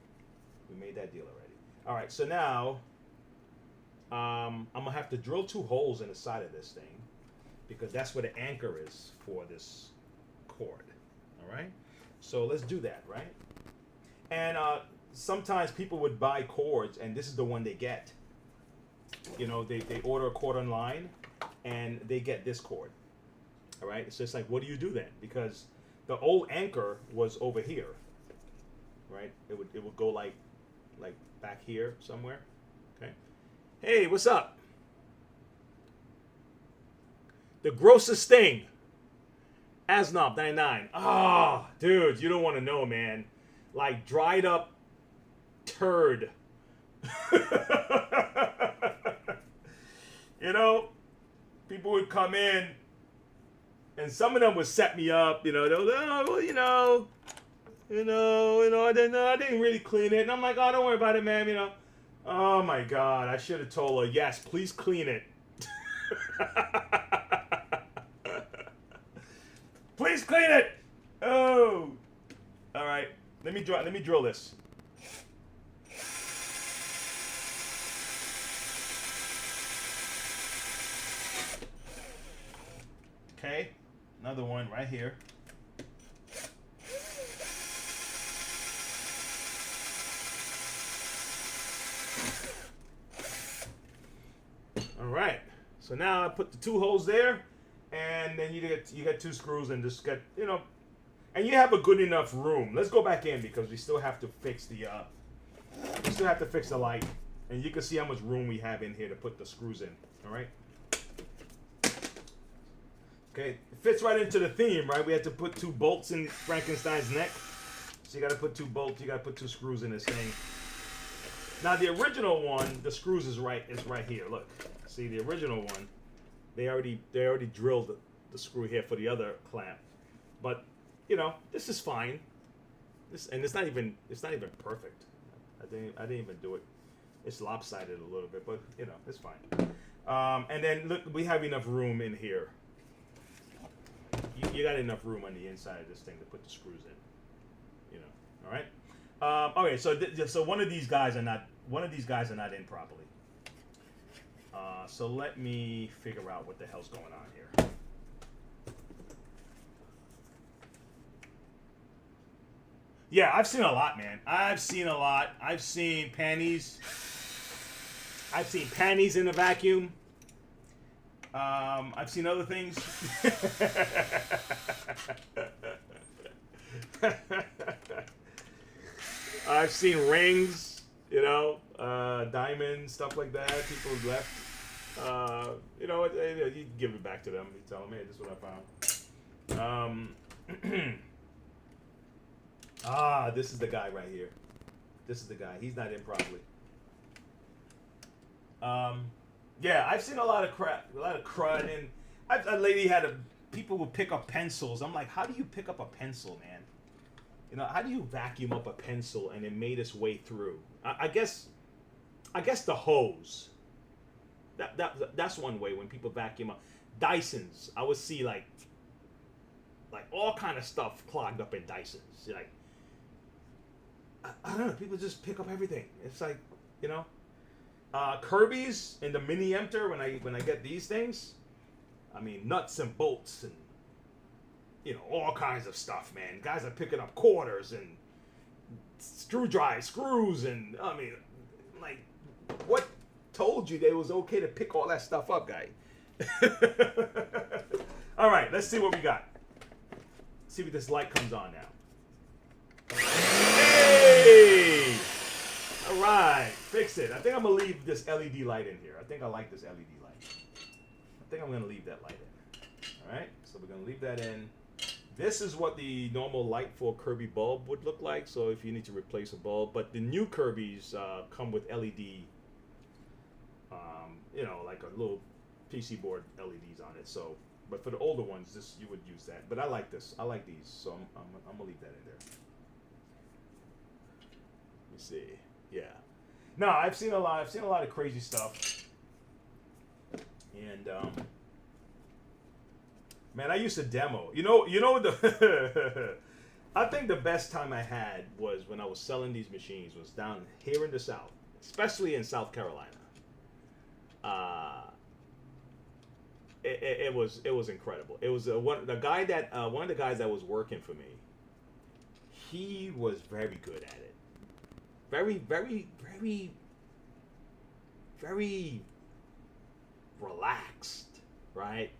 We made that deal already. All right, so now I'm going to have to drill 2 holes in the side of this thing. because that's where the anchor is for this cord. All right, so let's do that, right? And sometimes people would buy cords, and this is the one they get. You know, they order a cord online, and they get this cord. All right, it's just like, what do you do then? Because the old anchor was over here, right? It would go like back here somewhere. Okay. Hey, what's up? The grossest thing. Asnob 99. Ah, dude, you don't want to know, man. Like dried up turd. You know, people would come in, and some of them would set me up. You know, they'll, oh, well, I didn't really clean it, and I'm like, oh, don't worry about it, man. You know, oh my God, I should have told her, yes, please clean it. Please clean it. Oh, all right. Let me drill this. Okay, another one right here. All right. So now I put the 2 holes there, and then you get 2 screws, and just get, you know, and you have a good enough room. Let's go back in because we still have to fix the light, and you can see how much room we have in here to put the screws in. All right. Okay, it fits right into the theme, right? We had to put 2 bolts in Frankenstein's neck, so you got to put 2 bolts. You got to put 2 screws in this thing. Now the original one, the screws is right here. Look, see the original one. They already drilled the screw here for the other clamp, but you know, this is fine. And it's not even perfect. I didn't even do it. It's lopsided a little bit, but you know, it's fine. And then look, we have enough room in here. You got enough room on the inside of this thing to put the screws in. You know, all right. Okay, so one of these guys are not in properly. So let me figure out what the hell's going on here. Yeah, I've seen a lot, man. I've seen a lot. I've seen panties. I've seen panties in the vacuum. I've seen other things. I've seen rings, you know, diamonds, stuff like that. People left. You know, you give it back to them. You tell them, hey, this is what I found. This is the guy right here. This is the guy. He's not in properly. Yeah, I've seen a lot of crud, and a lady people would pick up pencils. I'm like, how do you pick up a pencil, man? You know, how do you vacuum up a pencil and it made its way through? I guess the hose. That's one way when people vacuum up. Dysons, I would see like all kind of stuff clogged up in Dysons. Like, I don't know, people just pick up everything. It's like, you know. Kirby's in the mini emptor, when I get these things, I mean, nuts and bolts and, you know, all kinds of stuff, man. Guys are picking up quarters and screws, and I mean, like, what told you that it was okay to pick all that stuff up, guy? All right, let's see what we got. See if this light comes on now. Hey! All right, fix it. I think I'm going to leave this LED light in here. I think I like this LED light. I think I'm going to leave that light in. All right, so we're going to leave that in. This is what the normal light for Kirby bulb would look like, so if you need to replace a bulb. But the new Kirby's come with LED, you know, like a little PC board LEDs on it. So, but for the older ones, you would use that. But I like this. I like these, so I'm going to leave that in there. Let me see. Yeah. No, I've seen a lot of crazy stuff. And man, I used to demo. You know the I think the best time I had was when I was selling these machines was down here in the South, especially in South Carolina. it was incredible. It was one of the guys that was working for me. He was very good at it. Very, very, very, very relaxed, right?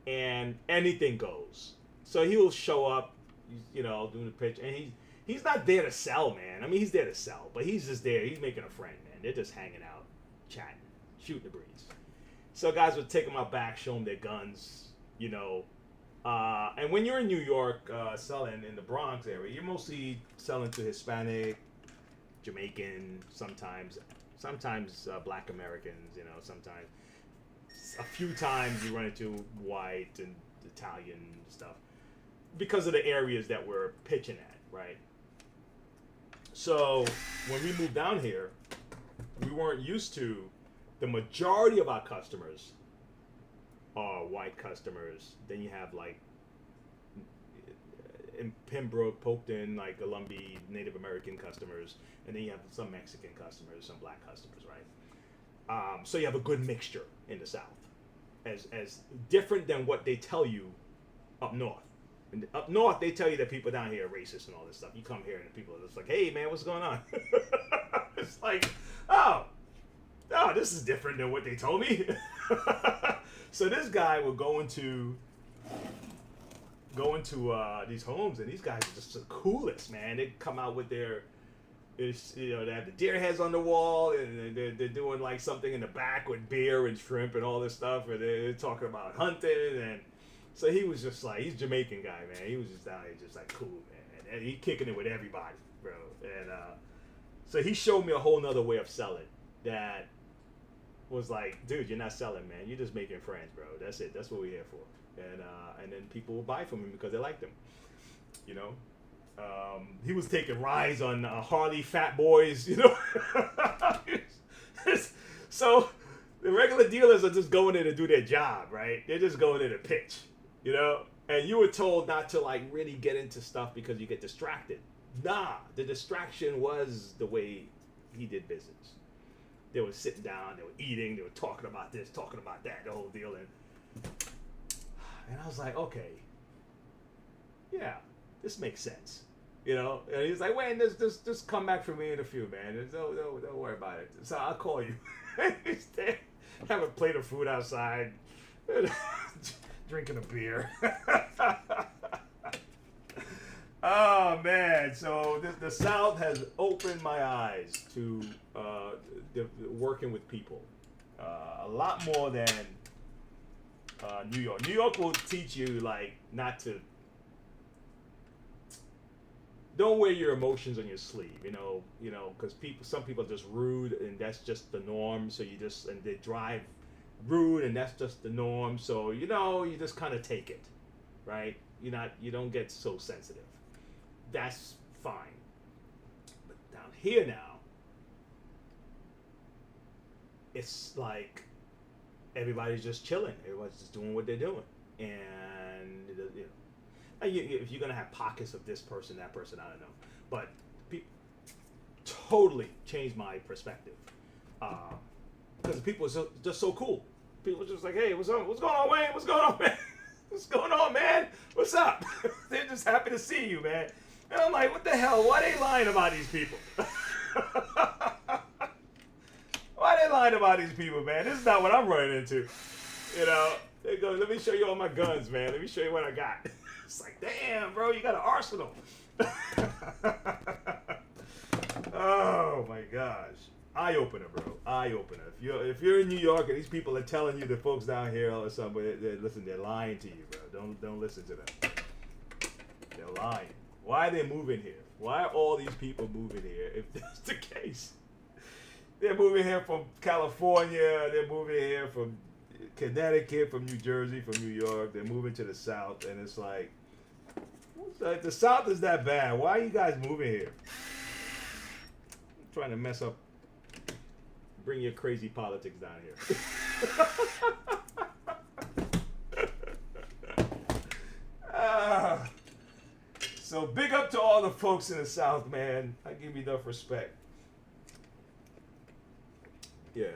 And anything goes. So he will show up, doing the pitch, and he's not there to sell, man. I mean, he's there to sell, but he's just there. He's making a friend, man. They're just hanging out, chatting, shooting the breeze. So guys would take them out back, show them their guns, and when you're in New York selling in the Bronx area, you're mostly selling to Hispanic, Jamaican, sometimes Black Americans, sometimes. A few times you run into white and Italian stuff because of the areas that we're pitching at, right? So when we moved down here, we weren't used to the majority of our customers are white customers. Then you have like in Pembroke, Polkton, like Lumbee, Native American customers, and then you have some Mexican customers, some black customers, right? So you have a good mixture in the South, as different than what they tell you up north. And up north, they tell you that people down here are racist and all this stuff. You come here and people are just like, "Hey, man, what's going on?" It's like, oh, this is different than what they told me. So this guy will go into these homes, and these guys are just the coolest, man. They come out with they have the deer heads on the wall, and they're doing like something in the back with beer and shrimp and all this stuff, and they're talking about hunting. And so he was just like, he's a Jamaican guy, man. He was just down here just like cool, man, and he kicking it with everybody, bro. And so he showed me a whole nother way of selling that was like, dude, you're not selling, man. You're just making friends, bro. That's it. That's what we're here for. And then people will buy from him because they liked him, He was taking rides on Harley Fat Boys, So the regular dealers are just going in to do their job, right? They're just going in to pitch, And you were told not to like really get into stuff because you get distracted. Nah, the distraction was the way he did business. They were sitting down, they were eating, they were talking about this, talking about that, the whole deal. And I was like, okay, yeah, this makes sense, And he's like, wait, just come back for me in a few, man. Don't worry about it. So I'll call you. He's there, have a plate of food outside, drinking a beer. Oh man! So the South has opened my eyes to working with people a lot more than New York. New York will teach you like not to. Don't wear your emotions on your sleeve, because some people are just rude, and that's just the norm. So and they drive rude, and that's just the norm. So you just kind of take it, right? You don't get so sensitive. That's fine. But down here now, it's like everybody's just chilling. Everybody's just doing what they're doing, and if you're gonna have pockets of this person, that person, I don't know, but totally changed my perspective because the people are just so cool. People are just like, hey, what's going on, Wayne? What's going on, man? What's going on, man? What's up? They're just happy to see you, man. And I'm like, what the hell? Why are they lying about these people? Why are they lying about these people, man? This is not what I'm running into. They go, let me show you all my guns, man. Let me show you what I got. It's like, damn, bro, you got an arsenal. Oh my gosh. Eye opener, bro. Eye opener. If you're in New York and these people are telling you the folks down here or something, they're lying to you, bro. Don't listen to them. They're lying. Why are they moving here? Why are all these people moving here? If that's the case, they're moving here from California. They're moving here from Connecticut, from New Jersey, from New York. They're moving to the South, and it's like, if the South is that bad, why are you guys moving here? I'm trying to mess up. Bring your crazy politics down here. So big up to all the folks in the South, man. I give you enough respect. Yeah.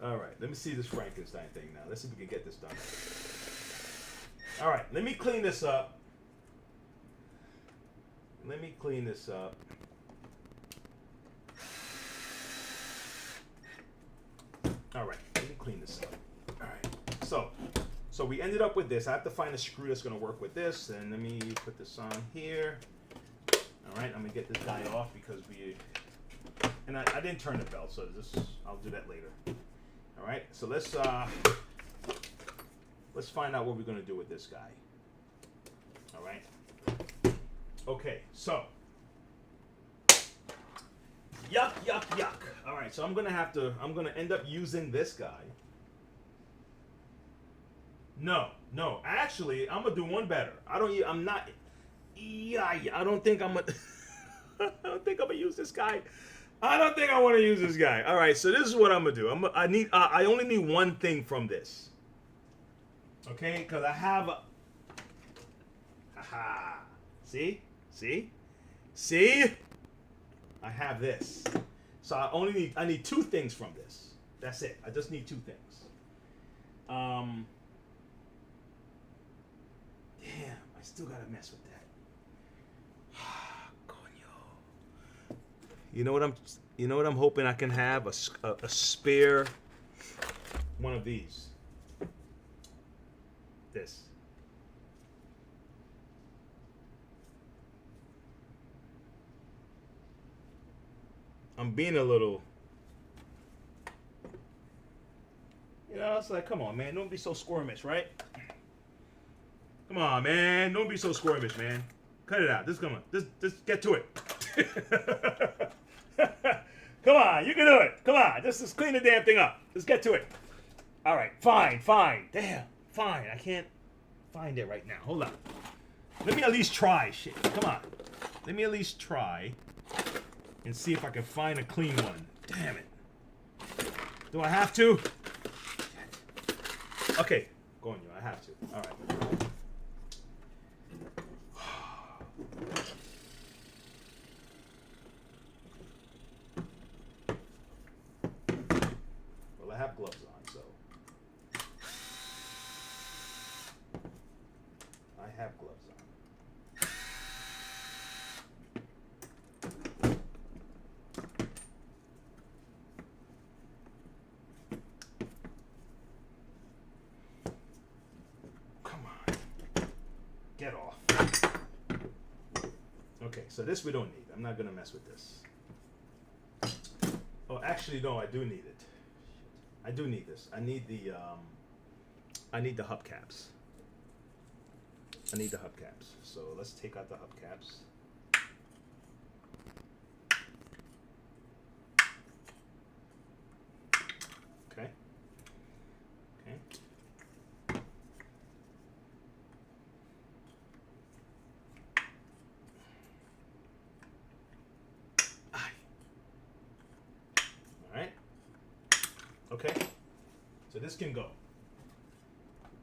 All right, let me see this Frankenstein thing now. Let's see if we can get this done. All right, let me clean this up. Let me clean this up. All right, let me clean this up. All right, so we ended up with this. I have to find a screw that's gonna work with this, and let me put this on here. All right, I'm gonna get this guy off because and I didn't turn the belt, so I'll do that later. All right, so let's find out what we're gonna do with this guy. All right. Okay, so yuck, yuck, yuck. All right, so I'm gonna end up using this guy. No, actually, I'm gonna do one better. I don't think I'm gonna I don't think I'm gonna use this guy. I don't think I want to use this guy. All right, so this is what I'm gonna do. I only need one thing from this. Okay, because I have a. Haha. See? I have this. So I need two things from this. That's it. I just need two things. Damn, I still gotta mess with that. You know what I'm hoping I can have a spare one of these. This. I'm being a little, it's like, come on, man, don't be so squirmish, right? Come on, man, don't be so squirmish, man. Cut it out. Just get to it. Come on, you can do it. Come on, just clean the damn thing up. Just get to it. All right, fine. Damn, fine. I can't find it right now. Hold on. Let me at least try. Shit, come on. Let me at least try and see if I can find a clean one. Damn it. Do I have to? Okay, go on, you. I have to. All right. I have gloves on, so I have gloves on. Come on, get off. Okay, so this we don't need. I'm not gonna mess with this. Oh, actually, no, I do need it. I do need this. I need the hubcaps. I need the hubcaps. So let's take out the hubcaps. Okay. Okay, so this can go.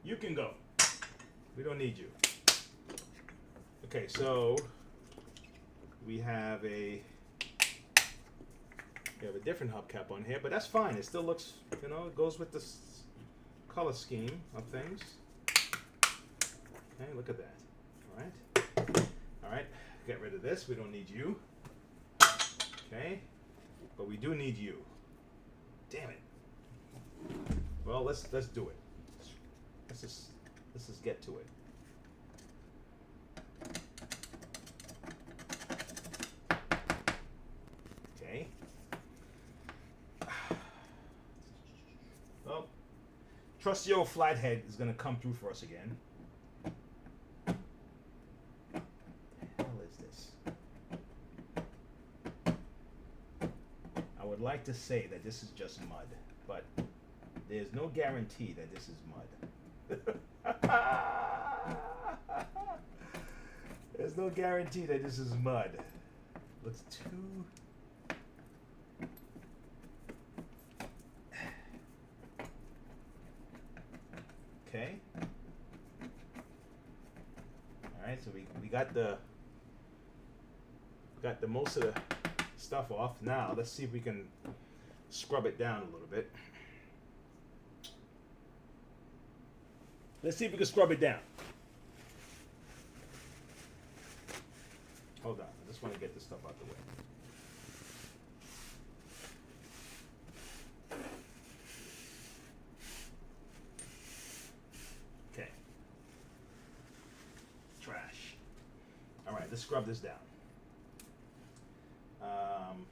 You can go. We don't need you. Okay, so we have a different hubcap on here, but that's fine. It still looks, it goes with this color scheme of things. Okay, look at that. All right. Get rid of this. We don't need you. Okay, but we do need you. Damn it. Well, let's do it. Let's just get to it. Okay. Well, trusty old flathead is gonna come through for us again. What the hell is this? I would like to say that this is just mud, but there's no guarantee that this is mud. There's no guarantee that this is mud. Looks too... Okay. Alright, so we got the most of the stuff off. Now let's see if we can scrub it down a little bit. Let's see if we can scrub it down. Hold on, I just want to get this stuff out the way. Okay. Trash. All right, let's scrub this down.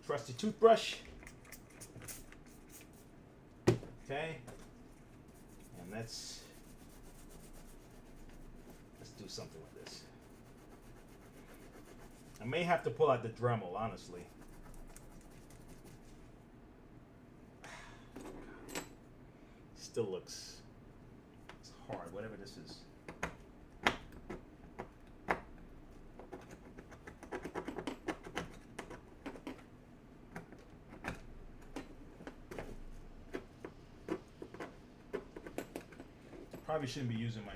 Trusty toothbrush. Okay. And let's do something with this. I may have to pull out the Dremel, honestly. Still looks, it's hard, whatever this is. Probably shouldn't be using my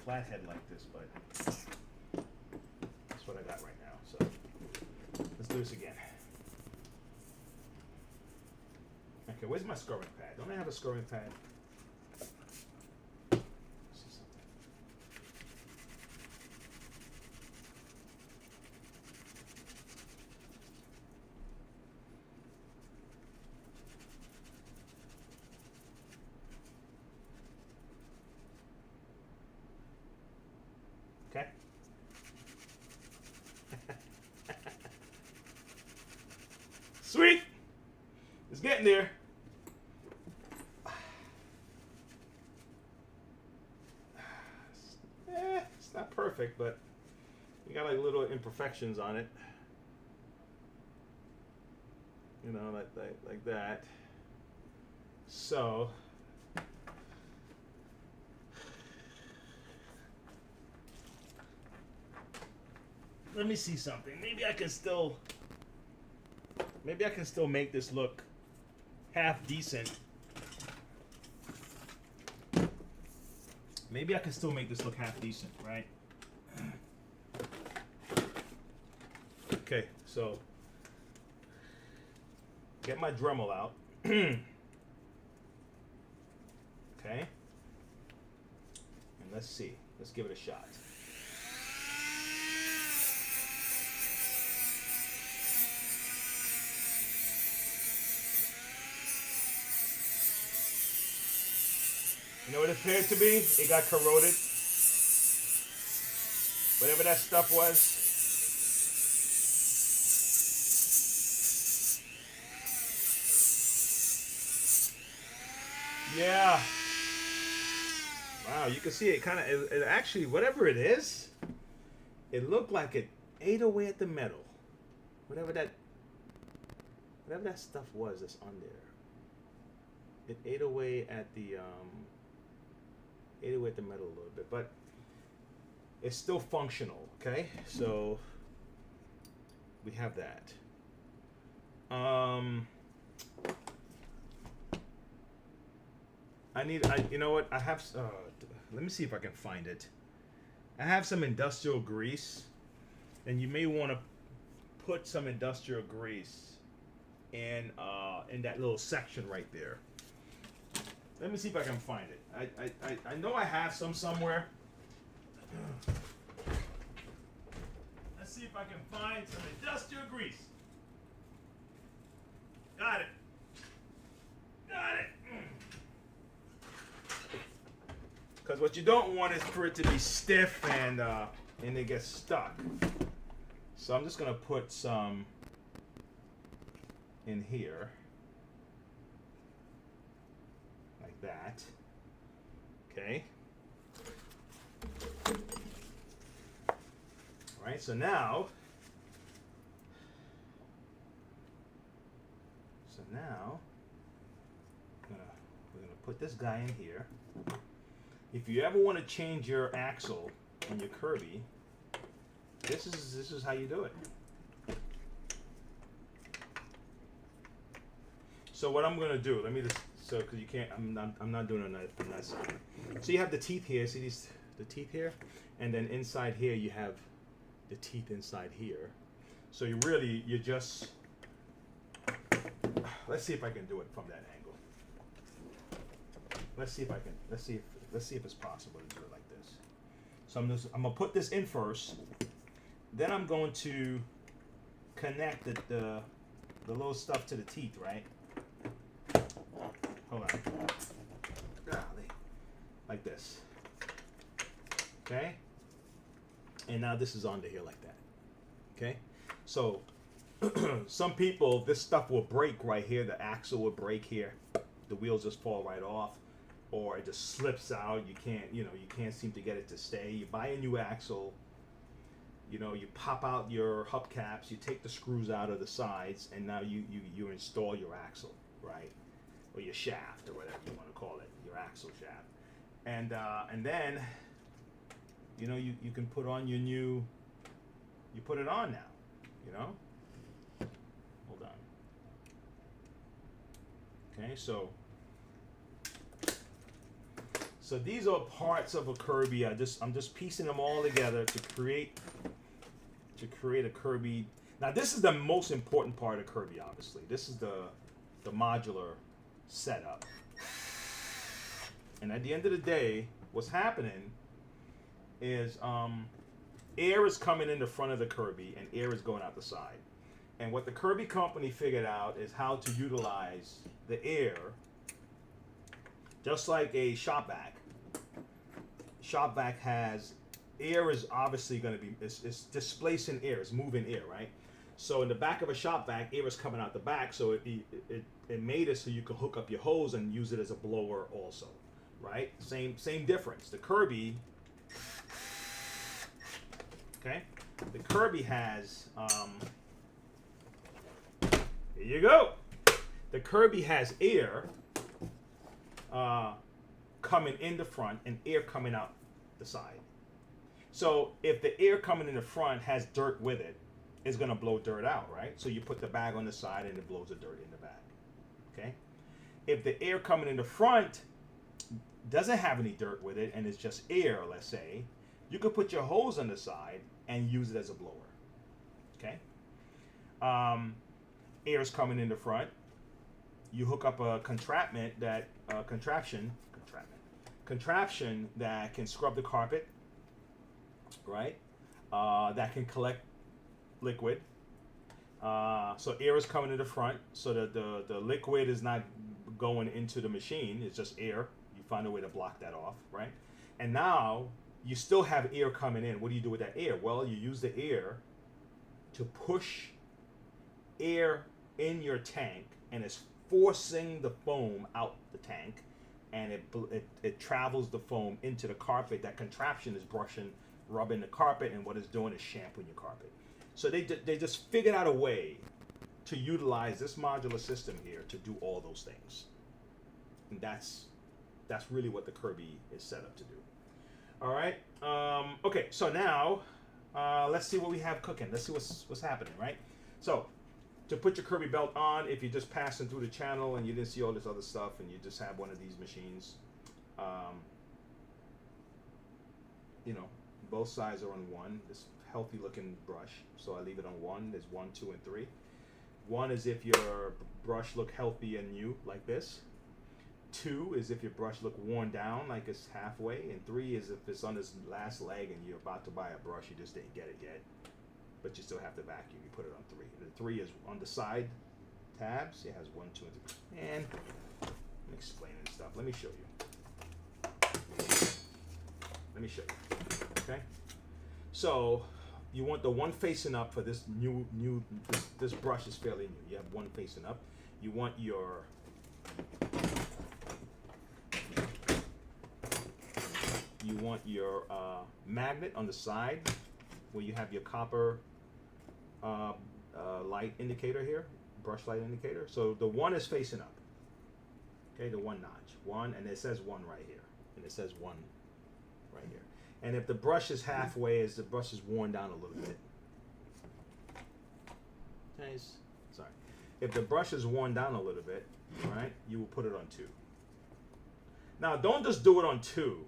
flathead like this, but that's what I got right now. So let's do this again. Okay, where's my scrubbing pad? Don't I have a scrubbing pad? Let's see something. Okay. Sweet. It's getting there. It's not perfect, but you got like little imperfections on it. You know, like that. So let me see something. Maybe I can still make this look half decent. Maybe I can still make this look half decent, right? Okay, so get my Dremel out. Okay. And let's see. Let's give it a shot. You know what it appeared to be? It got corroded. Whatever that stuff was. Yeah. Wow, you can see it kind of, it actually, whatever it is, it looked like it ate away at the metal. Whatever that stuff was that's on there. It ate away at the metal a little bit, but it's still functional. Okay, so we have that. You know what? I have. Let me see if I can find it. I have some industrial grease, and you may want to put some industrial grease in that little section right there. Let me see if I can find it. I know I have some somewhere. Let's see if I can find some industrial grease. Got it. Got it. Because what you don't want is for it to be stiff and it gets stuck. So I'm just gonna put some in here. Like that. Okay. Alright, so now we're gonna put this guy in here. If you ever want to change your axle on your Kirby, this is how you do it. So what I'm gonna do, let me just, so because you can't, I'm not doing it on that side. So you have the teeth here. See the teeth here, and then inside here you have the teeth inside here. So you just. Let's see if I can do it from that angle. Let's let's see if it's possible to do it like this. So I'm gonna put this in first. Then I'm going to connect the little stuff to the teeth, right? Hold on. Like this. Okay? And now this is onto here like that. Okay? So some people, this stuff will break right here. The axle will break here. The wheels just fall right off. Or it just slips out. You can't seem to get it to stay. You buy a new axle. You know, you pop out your hubcaps, you take the screws out of the sides, and now you install your axle, right? Or your shaft, or whatever you want to call it, your axle shaft. And then, you know, you can put on your new, you put it on now, you know? Hold on. Okay, so these are parts of a Kirby. I'm just piecing them all together to create a Kirby. Now this is the most important part of Kirby, obviously. This is the modular setup. And at the end of the day, what's happening is air is coming in the front of the Kirby and air is going out the side. And what the Kirby company figured out is how to utilize the air, just like a shop vac. Shop vac has air is obviously going to be, it's displacing air, it's moving air, right? So in the back of a shop vac, air is coming out the back, so it made it so you can hook up your hose and use it as a blower also, right? Same difference. The Kirby, okay? The Kirby has, here you go. The Kirby has air coming in the front and air coming out the side. So if the air coming in the front has dirt with it, it's going to blow dirt out, right? So you put the bag on the side and it blows the dirt in the bag, okay? If the air coming in the front doesn't have any dirt with it and it's just air, let's say, you could put your hose on the side and use it as a blower, okay? Air is coming in the front. You hook up a contraption that can scrub the carpet, right? That can collect liquid. So air is coming in the front, so that the liquid is not going into the machine. It's just air. You find a way to block that off, right? And now you still have air coming in. What do you do with that air? Well, you use the air to push air in your tank, and it's forcing the foam out the tank, and it travels the foam into the carpet. That contraption is rubbing the carpet, and what it's doing is shampooing your carpet. So they just figured out a way to utilize this modular system here to do all those things, and that's really what the Kirby is set up to do. All right. Okay. So now let's see what we have cooking. Let's see what's happening. Right. So to put your Kirby belt on, if you're just passing through the channel and you didn't see all this other stuff and you just have one of these machines, you know, both sides are on one. This healthy looking brush, so I leave it on one. There's 1, 2, and 3. 1 is if your brush look healthy and new, like this. 2 is if your brush look worn down, like it's halfway. And 3 is if it's on its last leg and you're about to buy a brush, you just didn't get it yet, but you still have to vacuum. You put it on 3. And the 3 is on the side tabs. It has 1, 2, and 3. And I'm explaining stuff. Let me show you. Okay. So you want the one facing up for this this brush is fairly new. You have one facing up. You want your magnet on the side where you have your copper light indicator here, brush light indicator. So the 1 is facing up. Okay, the 1 notch. 1, and it says 1 right here. And it says 1 right here. And if the brush is halfway, as the brush is worn down a little bit. Nice. Sorry. If the brush is worn down a little bit, right, you will put it on 2. Now, don't just do it on 2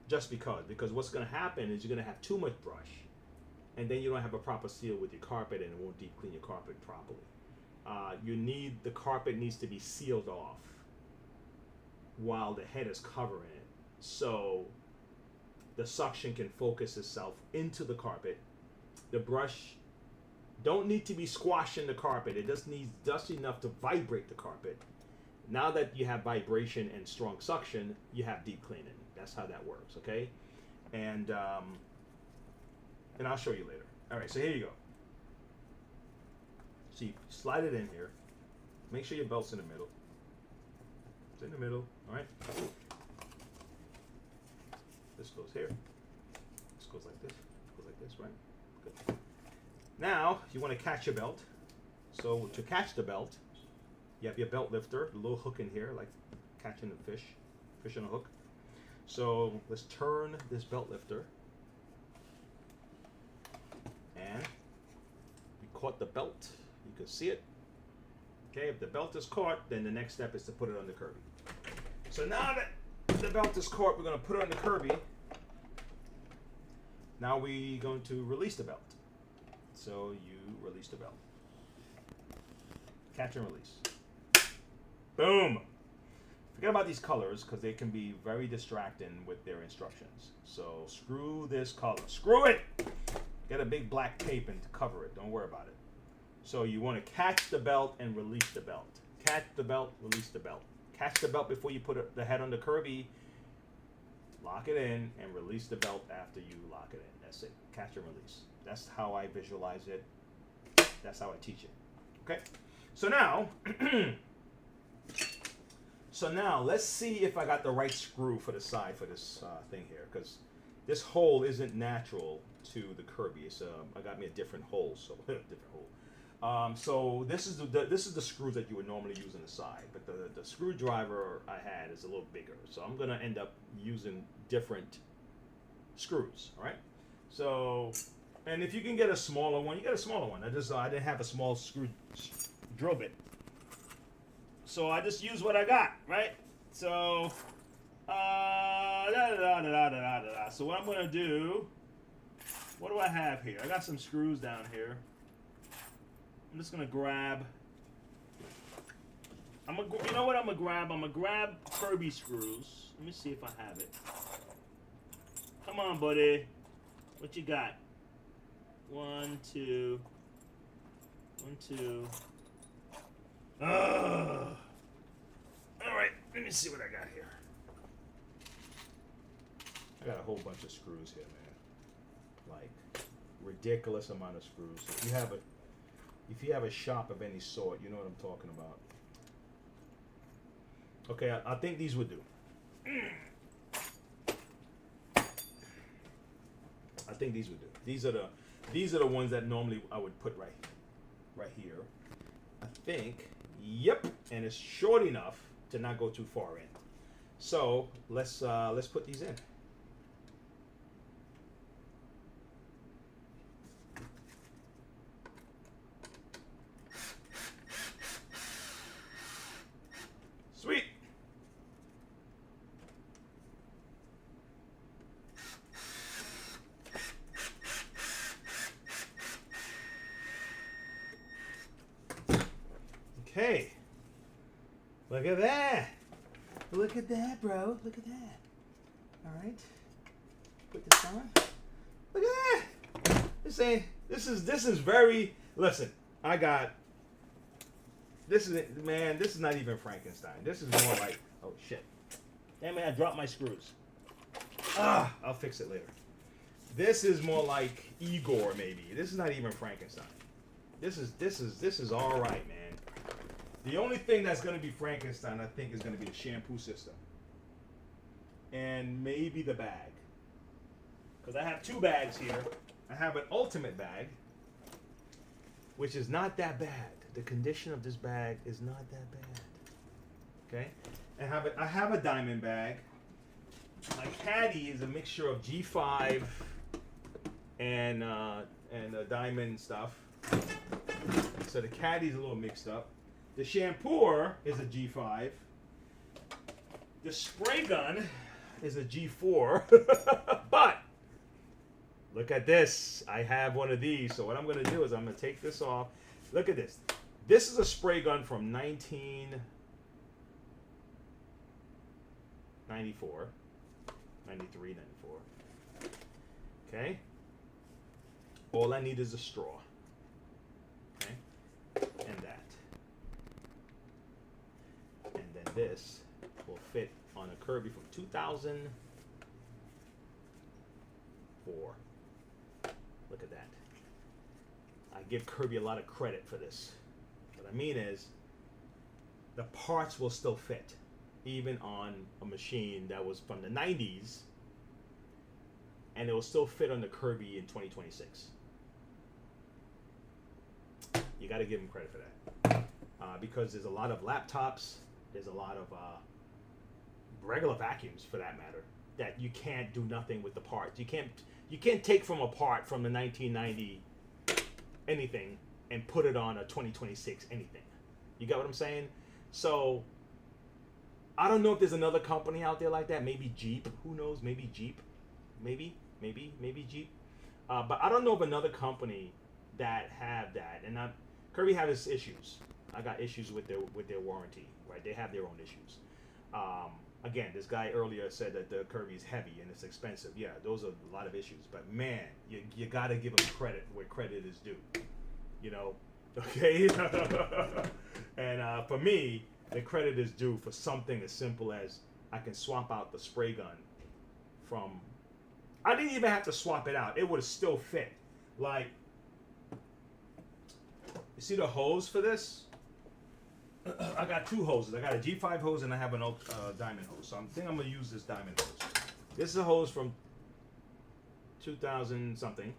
just because what's going to happen is you're going to have too much brush, and then you don't have a proper seal with your carpet, and it won't deep clean your carpet properly. The carpet needs to be sealed off while the head is covering it, so the suction can focus itself into the carpet. The brush don't need to be squashing the carpet. It just needs just enough to vibrate the carpet. Now that you have vibration and strong suction, you have deep cleaning. That's how that works, okay? And I'll show you later. All right, so here you go. So you slide it in here. Make sure your belt's in the middle. It's in the middle, all right? This goes here. This goes like this. Goes like this, right? Good. Now, you want to catch your belt. So to catch the belt, you have your belt lifter, the little hook in here, like catching a fish on a hook. So let's turn this belt lifter. And we caught the belt. You can see it. Okay, if the belt is caught, then the next step is to put it on the Kirby. So now that the belt is caught, we're going to put it on the Kirby. Now we're going to release the belt. So you release the belt. Catch and release. Boom! Forget about these colors because they can be very distracting with their instructions. So screw this color. Screw it! Get a big black tape and cover it. Don't worry about it. So you want to catch the belt and release the belt. Catch the belt, release the belt. Catch the belt before you put the head on the Kirby. Lock it in and release the belt after you lock it in. That's it. Catch and release. That's how I visualize it. That's how I teach it. Okay? So now, let's see if I got the right screw for the side for this thing here, because this hole isn't natural to the Kirby. It's I got me a different hole, so different hole. So this is the screws that you would normally use on the side, but the screwdriver I had is a little bigger, so I'm gonna end up using different screws. All right. So, and if you can get a smaller one, you get a smaller one. I didn't have a small screw drill bit, so I just use what I got, right? So, so what I'm gonna do? What do I have here? I got some screws down here. I'm just gonna grab. You know what I'm gonna grab? I'm gonna grab Kirby screws. Let me see if I have it. Come on, buddy. What you got? 1, 2. 1, 2. All right. Let me see what I got here. I got a whole bunch of screws here, man. Like ridiculous amount of screws. If you have a shop of any sort, you know what I'm talking about. Okay, I think these would do. I think these would do. These are the ones that normally I would put right here. I think. Yep, and it's short enough to not go too far in. So let's put these in. Sweet. Okay. Look at that. Look at that, bro. Look at that. All right. Put this on. Look at that. This is very. Listen, I got. This is not even Frankenstein. This is more like, oh shit. Damn it, I dropped my screws. I'll fix it later. This is more like Igor, maybe. This is not even Frankenstein. This is all right, man. The only thing that's going to be Frankenstein, I think, is going to be the shampoo system. And maybe the bag. Because I have 2 bags here. I have an ultimate bag, which is not that bad. The condition of this bag is not that bad. Okay? I have a diamond bag. My caddy is a mixture of G5 and diamond stuff. So the caddy's a little mixed up. The shampooer is a G5. The spray gun is a G4. But look at this. I have one of these. So what I'm going to do is I'm going to take this off. Look at this. This is a spray gun from 1994. 93, 94. Okay. All I need is a straw. Okay. And that. And then this will fit on a Kirby from 2004. Look at that. I give Kirby a lot of credit for this. What I mean is, the parts will still fit, even on a machine that was from the 90s, and it will still fit on the Kirby in 2026. You got to give him credit for that. Because there's a lot of laptops, there's a lot of regular vacuums, for that matter, that you can't do nothing with the parts. You can't take from a part from the 1990 anything and put it on a 2026 anything. You got what I'm saying? So I don't know if there's another company out there like that. Maybe Jeep. Who knows? Maybe Jeep. Maybe Jeep. But I don't know of another company that have that. And Kirby has issues. I got issues with their warranty. Right? They have their own issues. Again, this guy earlier said that the Kirby's heavy and it's expensive. Yeah, those are a lot of issues. But man, you got to give them credit where credit is due. You know, okay? And for me, the credit is due for something as simple as I can swap out the spray gun from... I didn't even have to swap it out. It would have still fit. Like, you see the hose for this? I got two hoses. I got a G5 hose and I have an diamond hose. So I think I'm going to use this diamond hose. This is a hose from 2000 something.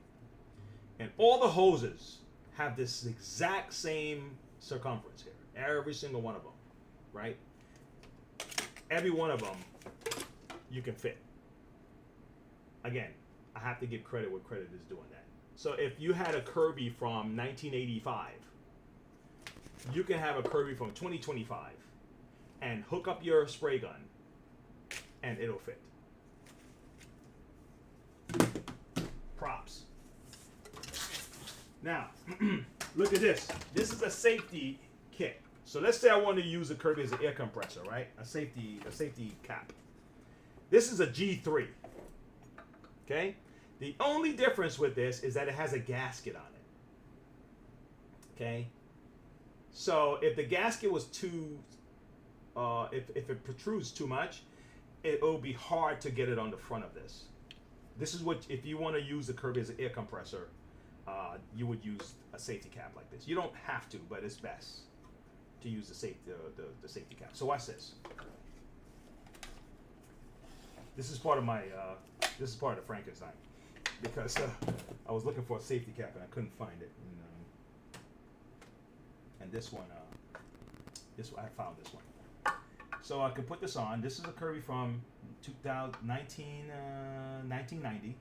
And all the hoses have this exact same circumference here. Every single one of them. Right? Every one of them you can fit. Again, I have to give credit where credit is doing that. So if you had a Kirby from 1985, you can have a Kirby from 2025 and hook up your spray gun and it'll fit. Props. Now, look at this. This is a safety kit. So let's say I want to use a Kirby as an air compressor, right? A safety cap. This is a G3. Okay? The only difference with this is that it has a gasket on it. Okay? So if the gasket was too, if it protrudes too much, it will be hard to get it on the front of this. This is what, if you want to use the Kirby as an air compressor, you would use a safety cap like this. You don't have to, but it's best to use the safety cap. So watch this. This is part of my, this is part of the Frankenstein, because I was looking for a safety cap and I couldn't find it. And this one, I found this one. So I could put this on. This is a Kirby from 1990.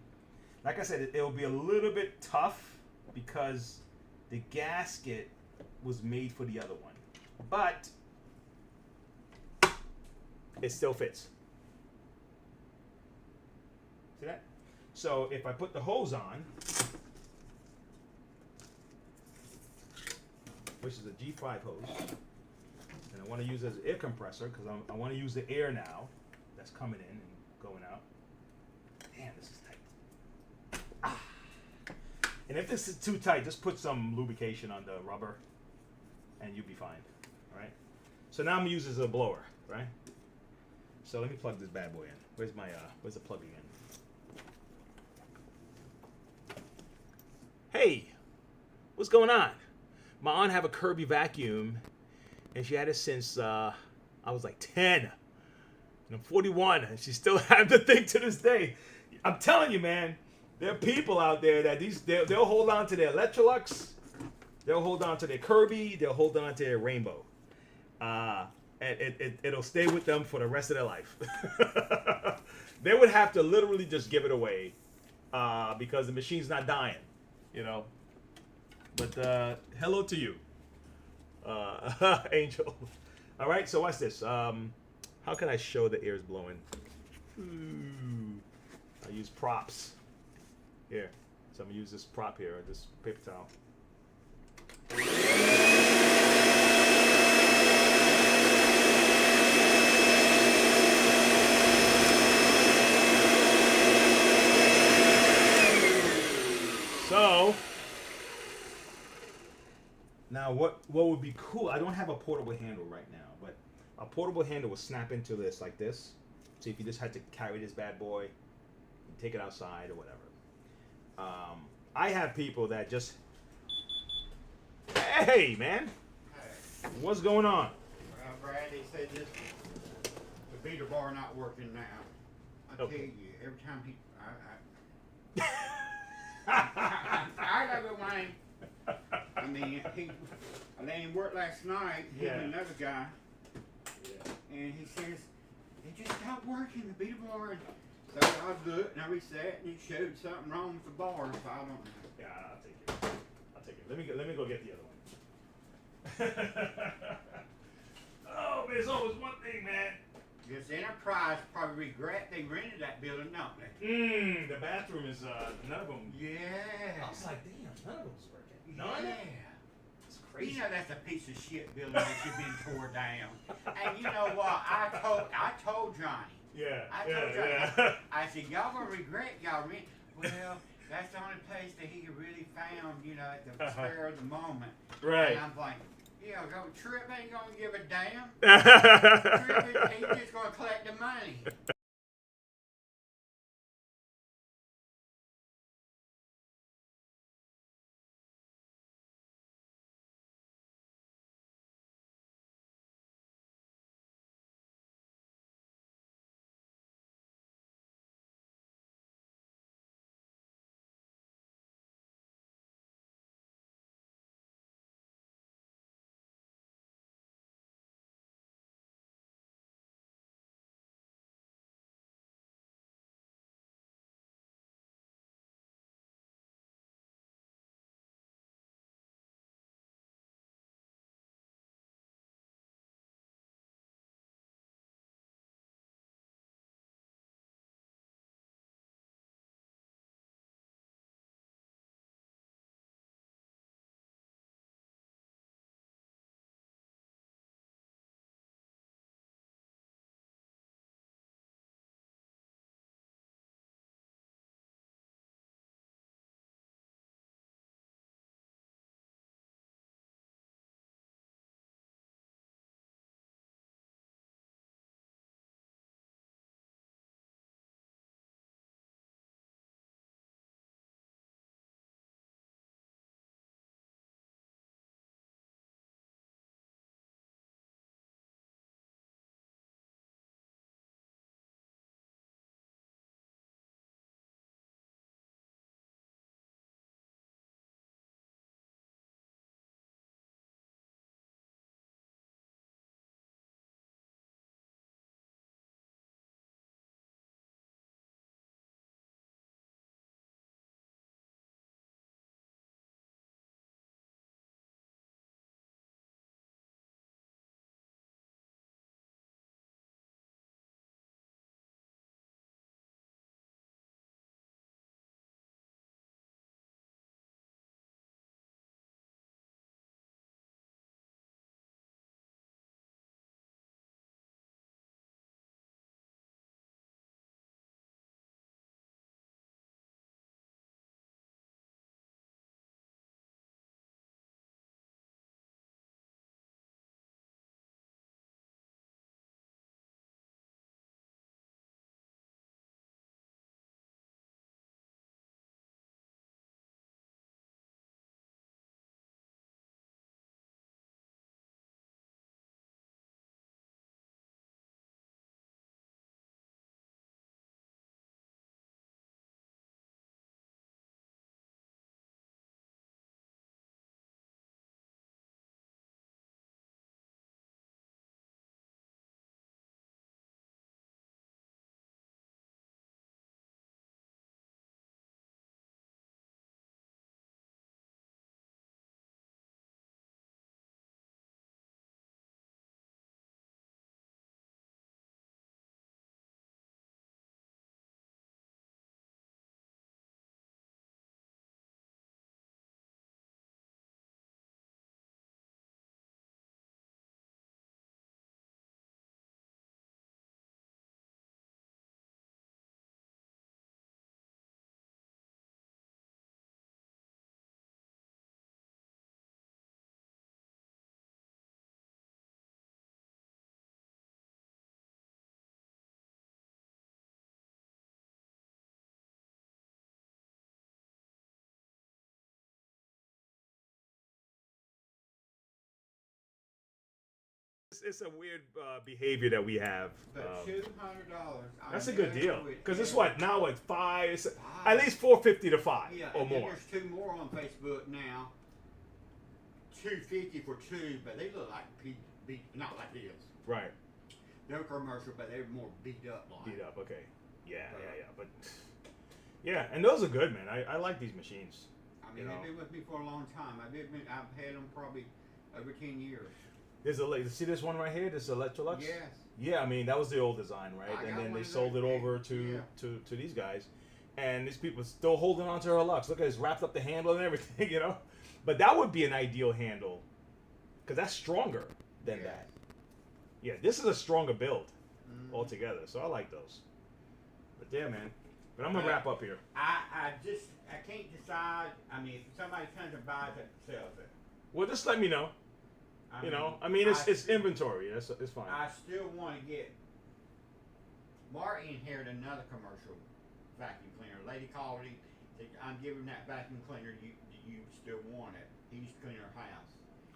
Like I said, it will be a little bit tough because the gasket was made for the other one. But it still fits. See that? So if I put the hose on, which is a G5 hose, and I want to use it as an air compressor because I want to use the air now that's coming in and going out. Damn, this is tight. Ah. And if this is too tight, just put some lubrication on the rubber and you'll be fine. All right. So now I'm going to use this as a blower, right? So let me plug this bad boy in. Where's the plug again? Hey, what's going on? My aunt have a Kirby vacuum, and she had it since I was like 10. And I'm 41, and she still has the thing to this day. I'm telling you, man, there are people out there that they'll hold on to their Electrolux, they'll hold on to their Kirby, they'll hold on to their Rainbow. And it'll stay with them for the rest of their life. They would have to literally just give it away because the machine's not dying, you know. But hello to you, Angel. All right, so watch this. How can I show the air's blowing? Ooh. I use props. Here. So I'm going to use this prop here, this paper towel. Now, what would be cool? I don't have a portable handle right now, but a portable handle will snap into this like this. So if you just had to carry this bad boy, you take it outside or whatever. I have people that just, hey man, Hey, what's going on? well, Bradley said this, the beater bar not working now. I tell Okay. you, every time he, I love it, Wayne. I mean, I let him work last night, him Yeah. and another guy, Yeah. and he says, it just stopped working, the beater bar. And so I looked and I reset and it showed something wrong with the bar, so I don't know. Yeah, I'll take it. I'll take it. Let me go get the other one. Oh, there's always one thing, man. This Enterprise probably regret they rented that building, don't they? The bathroom is none of them. Yeah. I was like, damn, none of them's working. Yeah. None. It's crazy. You know that's a piece of shit building that should been tore down. And you know what? I told Johnny. Yeah. I told Johnny. I said, y'all gonna regret y'all rent. Well, that's the only place that he really found, you know, at the spur of the moment. Right. And I'm like, yeah, Trip ain't gonna give a damn. Right. Trip, he's just gonna collect the money. It's a weird behavior that we have. But $200. That's a good deal. Because it's what now? What five? It's Five. at least $450 to $5 Yeah, or and then more. there's 2 more on Facebook now. $250 for 2, but they look like not like this. Right. They're commercial, but they're more beat up like. Beat up. Okay. Yeah. But yeah, and those are good, man. I like these machines. I mean, they've been with me for a long time. I've had them probably over 10 years. There's see this one right here. This Electrolux. Yes. Yeah, I mean that was the old design, right? I And got then one they of sold it those. over to, Yeah. to these guys, and these people still holding on to her Lux. Look at this, wrapped up the handle and everything, you know. But that would be an ideal handle, because that's stronger than Yes. that. Yeah, this is a stronger build Mhm. altogether. So I like those. But yeah, man. But I'm gonna wrap up here. I can't decide. I mean, if somebody comes and buys it and sells it. Well, just let me know. You know, I mean, it's inventory. It's fine. I still want to get. Marty inherited another commercial vacuum cleaner. Lady called him. Said, "I'm giving that vacuum cleaner. You still want it? He used to clean her house.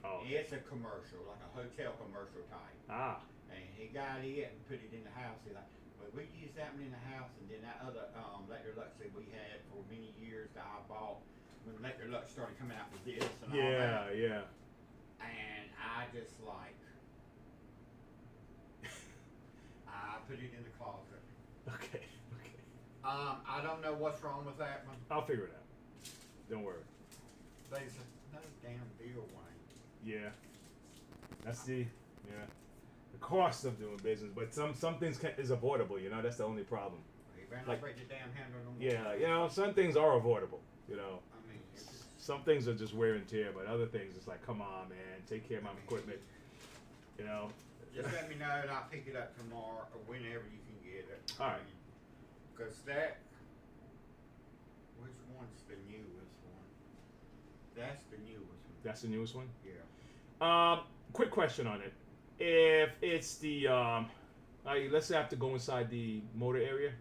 Oh. And it's a commercial, like a hotel commercial type. Ah. And he got it and put it in the house. He's like, well, we use that one in the house, and then that other Electrolux that we had for many years that I bought when Electrolux started coming out with this and all that. Yeah. And I just like, I put it in the closet. Okay. I don't know what's wrong with that one. I'll figure it out. Don't worry. There's another damn bill, Wayne. Yeah. That's the cost of doing business, but some things is avoidable. You know, that's the only problem. You better not Like- break the damn handle no more. Yeah, you know, some things are avoidable. You know, I mean, it's just, some things are just wear and tear, but other things it's like, come on, man, take care of my equipment. You know. just let me know and I'll pick it up tomorrow or whenever you can get it. All right. Because that, which one's the newest one? That's the newest one. That's the newest one. Yeah. Quick question on it. If it's the let's say I have to go inside the motor area,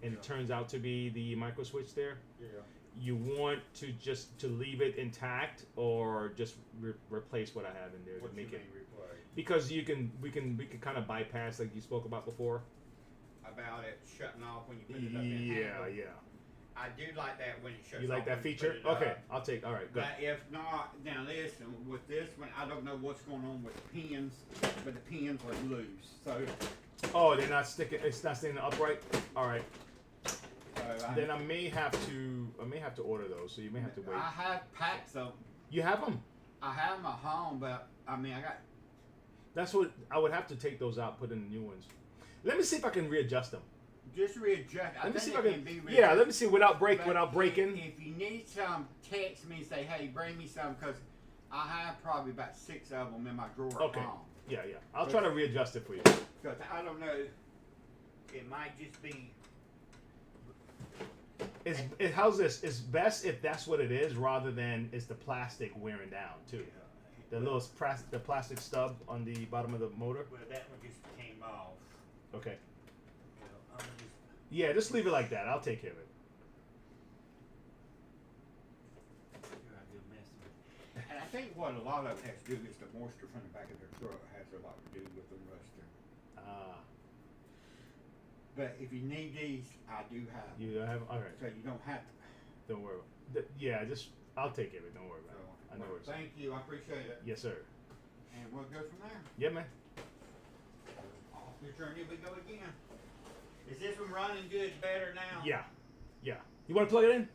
and it Yeah. turns out to be the micro switch there. Yeah. You want to leave it intact or just replace what I have in there What to you make mean it, replace? because we can kind of bypass like you spoke about before. About it shutting off when you put it up in handle. Yeah. I do like that when it shuts You off. like that when you feature? put it up. Okay, I'll take. All right, good. But if not, now listen, with this one, I don't know what's going on with the pins, but the pins are loose. So, Oh, they're not sticking. It's not staying upright. All right. so Then I may have to order those. So you may have to wait. I have packs of them. You have them. I have them at home, but I mean, I got. That's what I would have to take those out, put in the new ones. Let me see if I can readjust them. Just readjust. Let me see if I it can. be Yeah, readjusted. let me see without But breaking. If you need some, text me and say, hey, bring me some, because I have probably about 6 of them in my drawer Okay. at home. Yeah. I'll try to readjust it for you. Because I don't know, it might just be. How's this? It's best if that's what it is, rather than it's the plastic wearing down too. The little the plastic stub on the bottom of the motor. Well, that one just came off. Okay. You know, I'm just. Yeah, just leave it like that. I'll take care of it. You're a good mess. And I think what a lot of it has to do is the moisture from the back of their truck has a lot to do with them rusting. But if you need these, I do have them. You have all right. So you don't have to. Don't worry. Yeah, just I'll take care of it. Don't worry about it. I know where it's at. Thank you, I appreciate it. Yes, sir. And we'll go from there. Yeah, man. Off your journey we go again. Is this one running good, better now? Yeah. You want to plug it in?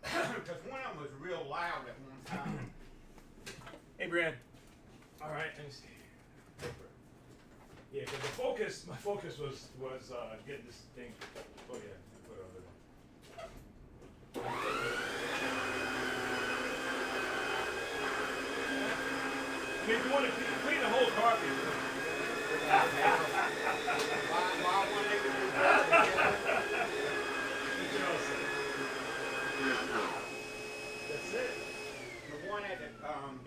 Because one of them was real loud at one time. Hey, Brian. All right. Let me see. Yeah, because my focus was getting this thing. Oh yeah, I put it over there. I mean, if you want to clean the whole carpet. Why one they would do that? That's it. The one at the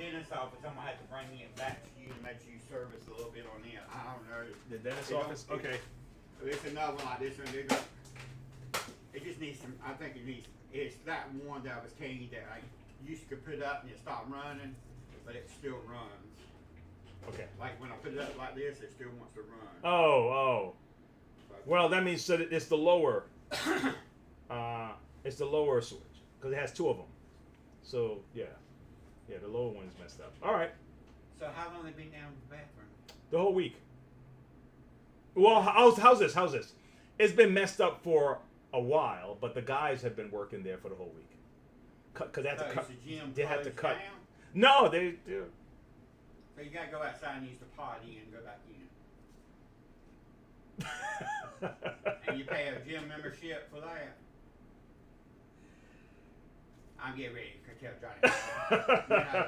dentist's office, I'm gonna have to bring it back to you to make you service a little bit on it. I don't know. The dentist's They don't- office. Okay. It's another one like this one. It just needs some. I think it needs. It's that one that I was telling you that I used to put up and it stopped running, but it still runs. Okay. Like when I put it up like this, it still wants to run. Oh. So, Well, that means that it's the lower. It's the lower switch because it has two of them. So yeah, the lower one's messed up. All right. so how long they been down in the bathroom? The whole week. Well, how's this? It's been messed up for a while, but the guys have been working there for the whole week. Because they had to cut. Is the gym They had to closed cut. down? No, they do. So you gotta go outside and use the potty and go back in. And you pay a gym membership for that. I'm getting ready to tell Johnny.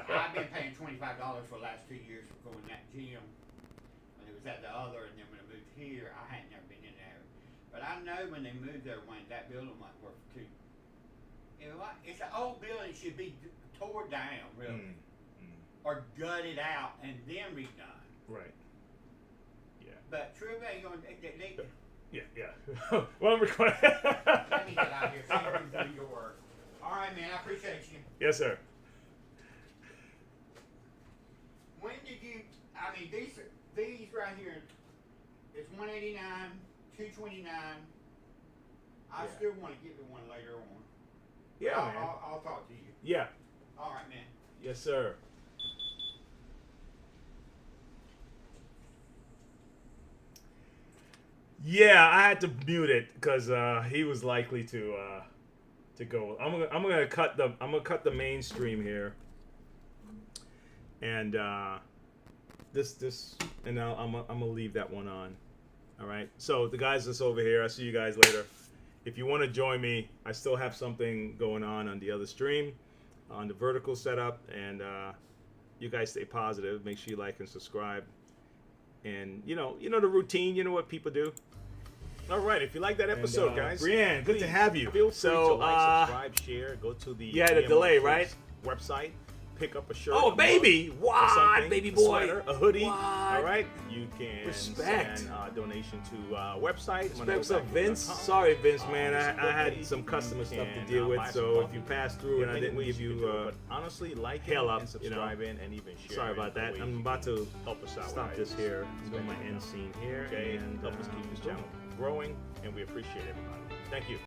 I've been paying $25 for the last 2 years for going to that gym. When it was at the other, and then when I moved here, I hadn't never been in there. But I know when they moved there, when that building might work too. You know what? It's an old building. It should be tore down, really, or gutted out and then redone. Right. Yeah. But True ain't going. They Yeah. Well, I'm recording. let me get out here so you can do your work. All right, man. I appreciate you. Yes, sir. When did you? I mean, these right here. It's 189, 229. I still want to give you one later on. Yeah, man. I'll talk to you. Yeah. All right, man. Yes, sir. Yeah, I had to mute it because he was likely to go. I'm gonna cut the mainstream here, and this, and now I'm gonna leave that one on. All right. So the guys that's over here, I'll see you guys later. If you want to join me, I still have something going on the other stream, on the vertical setup, and you guys stay positive. Make sure you like and subscribe, and you know the routine. You know what people do. All right, if you like that episode, guys, Brianne, good to have you. Feel free to like, subscribe, share. Go to the you had a delay, right? Website. Pick up a shirt. Oh, a baby! mug, What, something, baby a boy? sweater, a hoodie. What? All right, you can Respect. send a donation to website. What's up, Vince? Sorry, Vince, man. I had some customer stuff to deal with, so if you passed through and I didn't give you but honestly, like hell up, and subscribing and even share. Sorry about that. I'm about to help us out. stop this here. I'm doing my end scene here, Okay, and help us keep this channel growing, and we appreciate everybody. Thank you.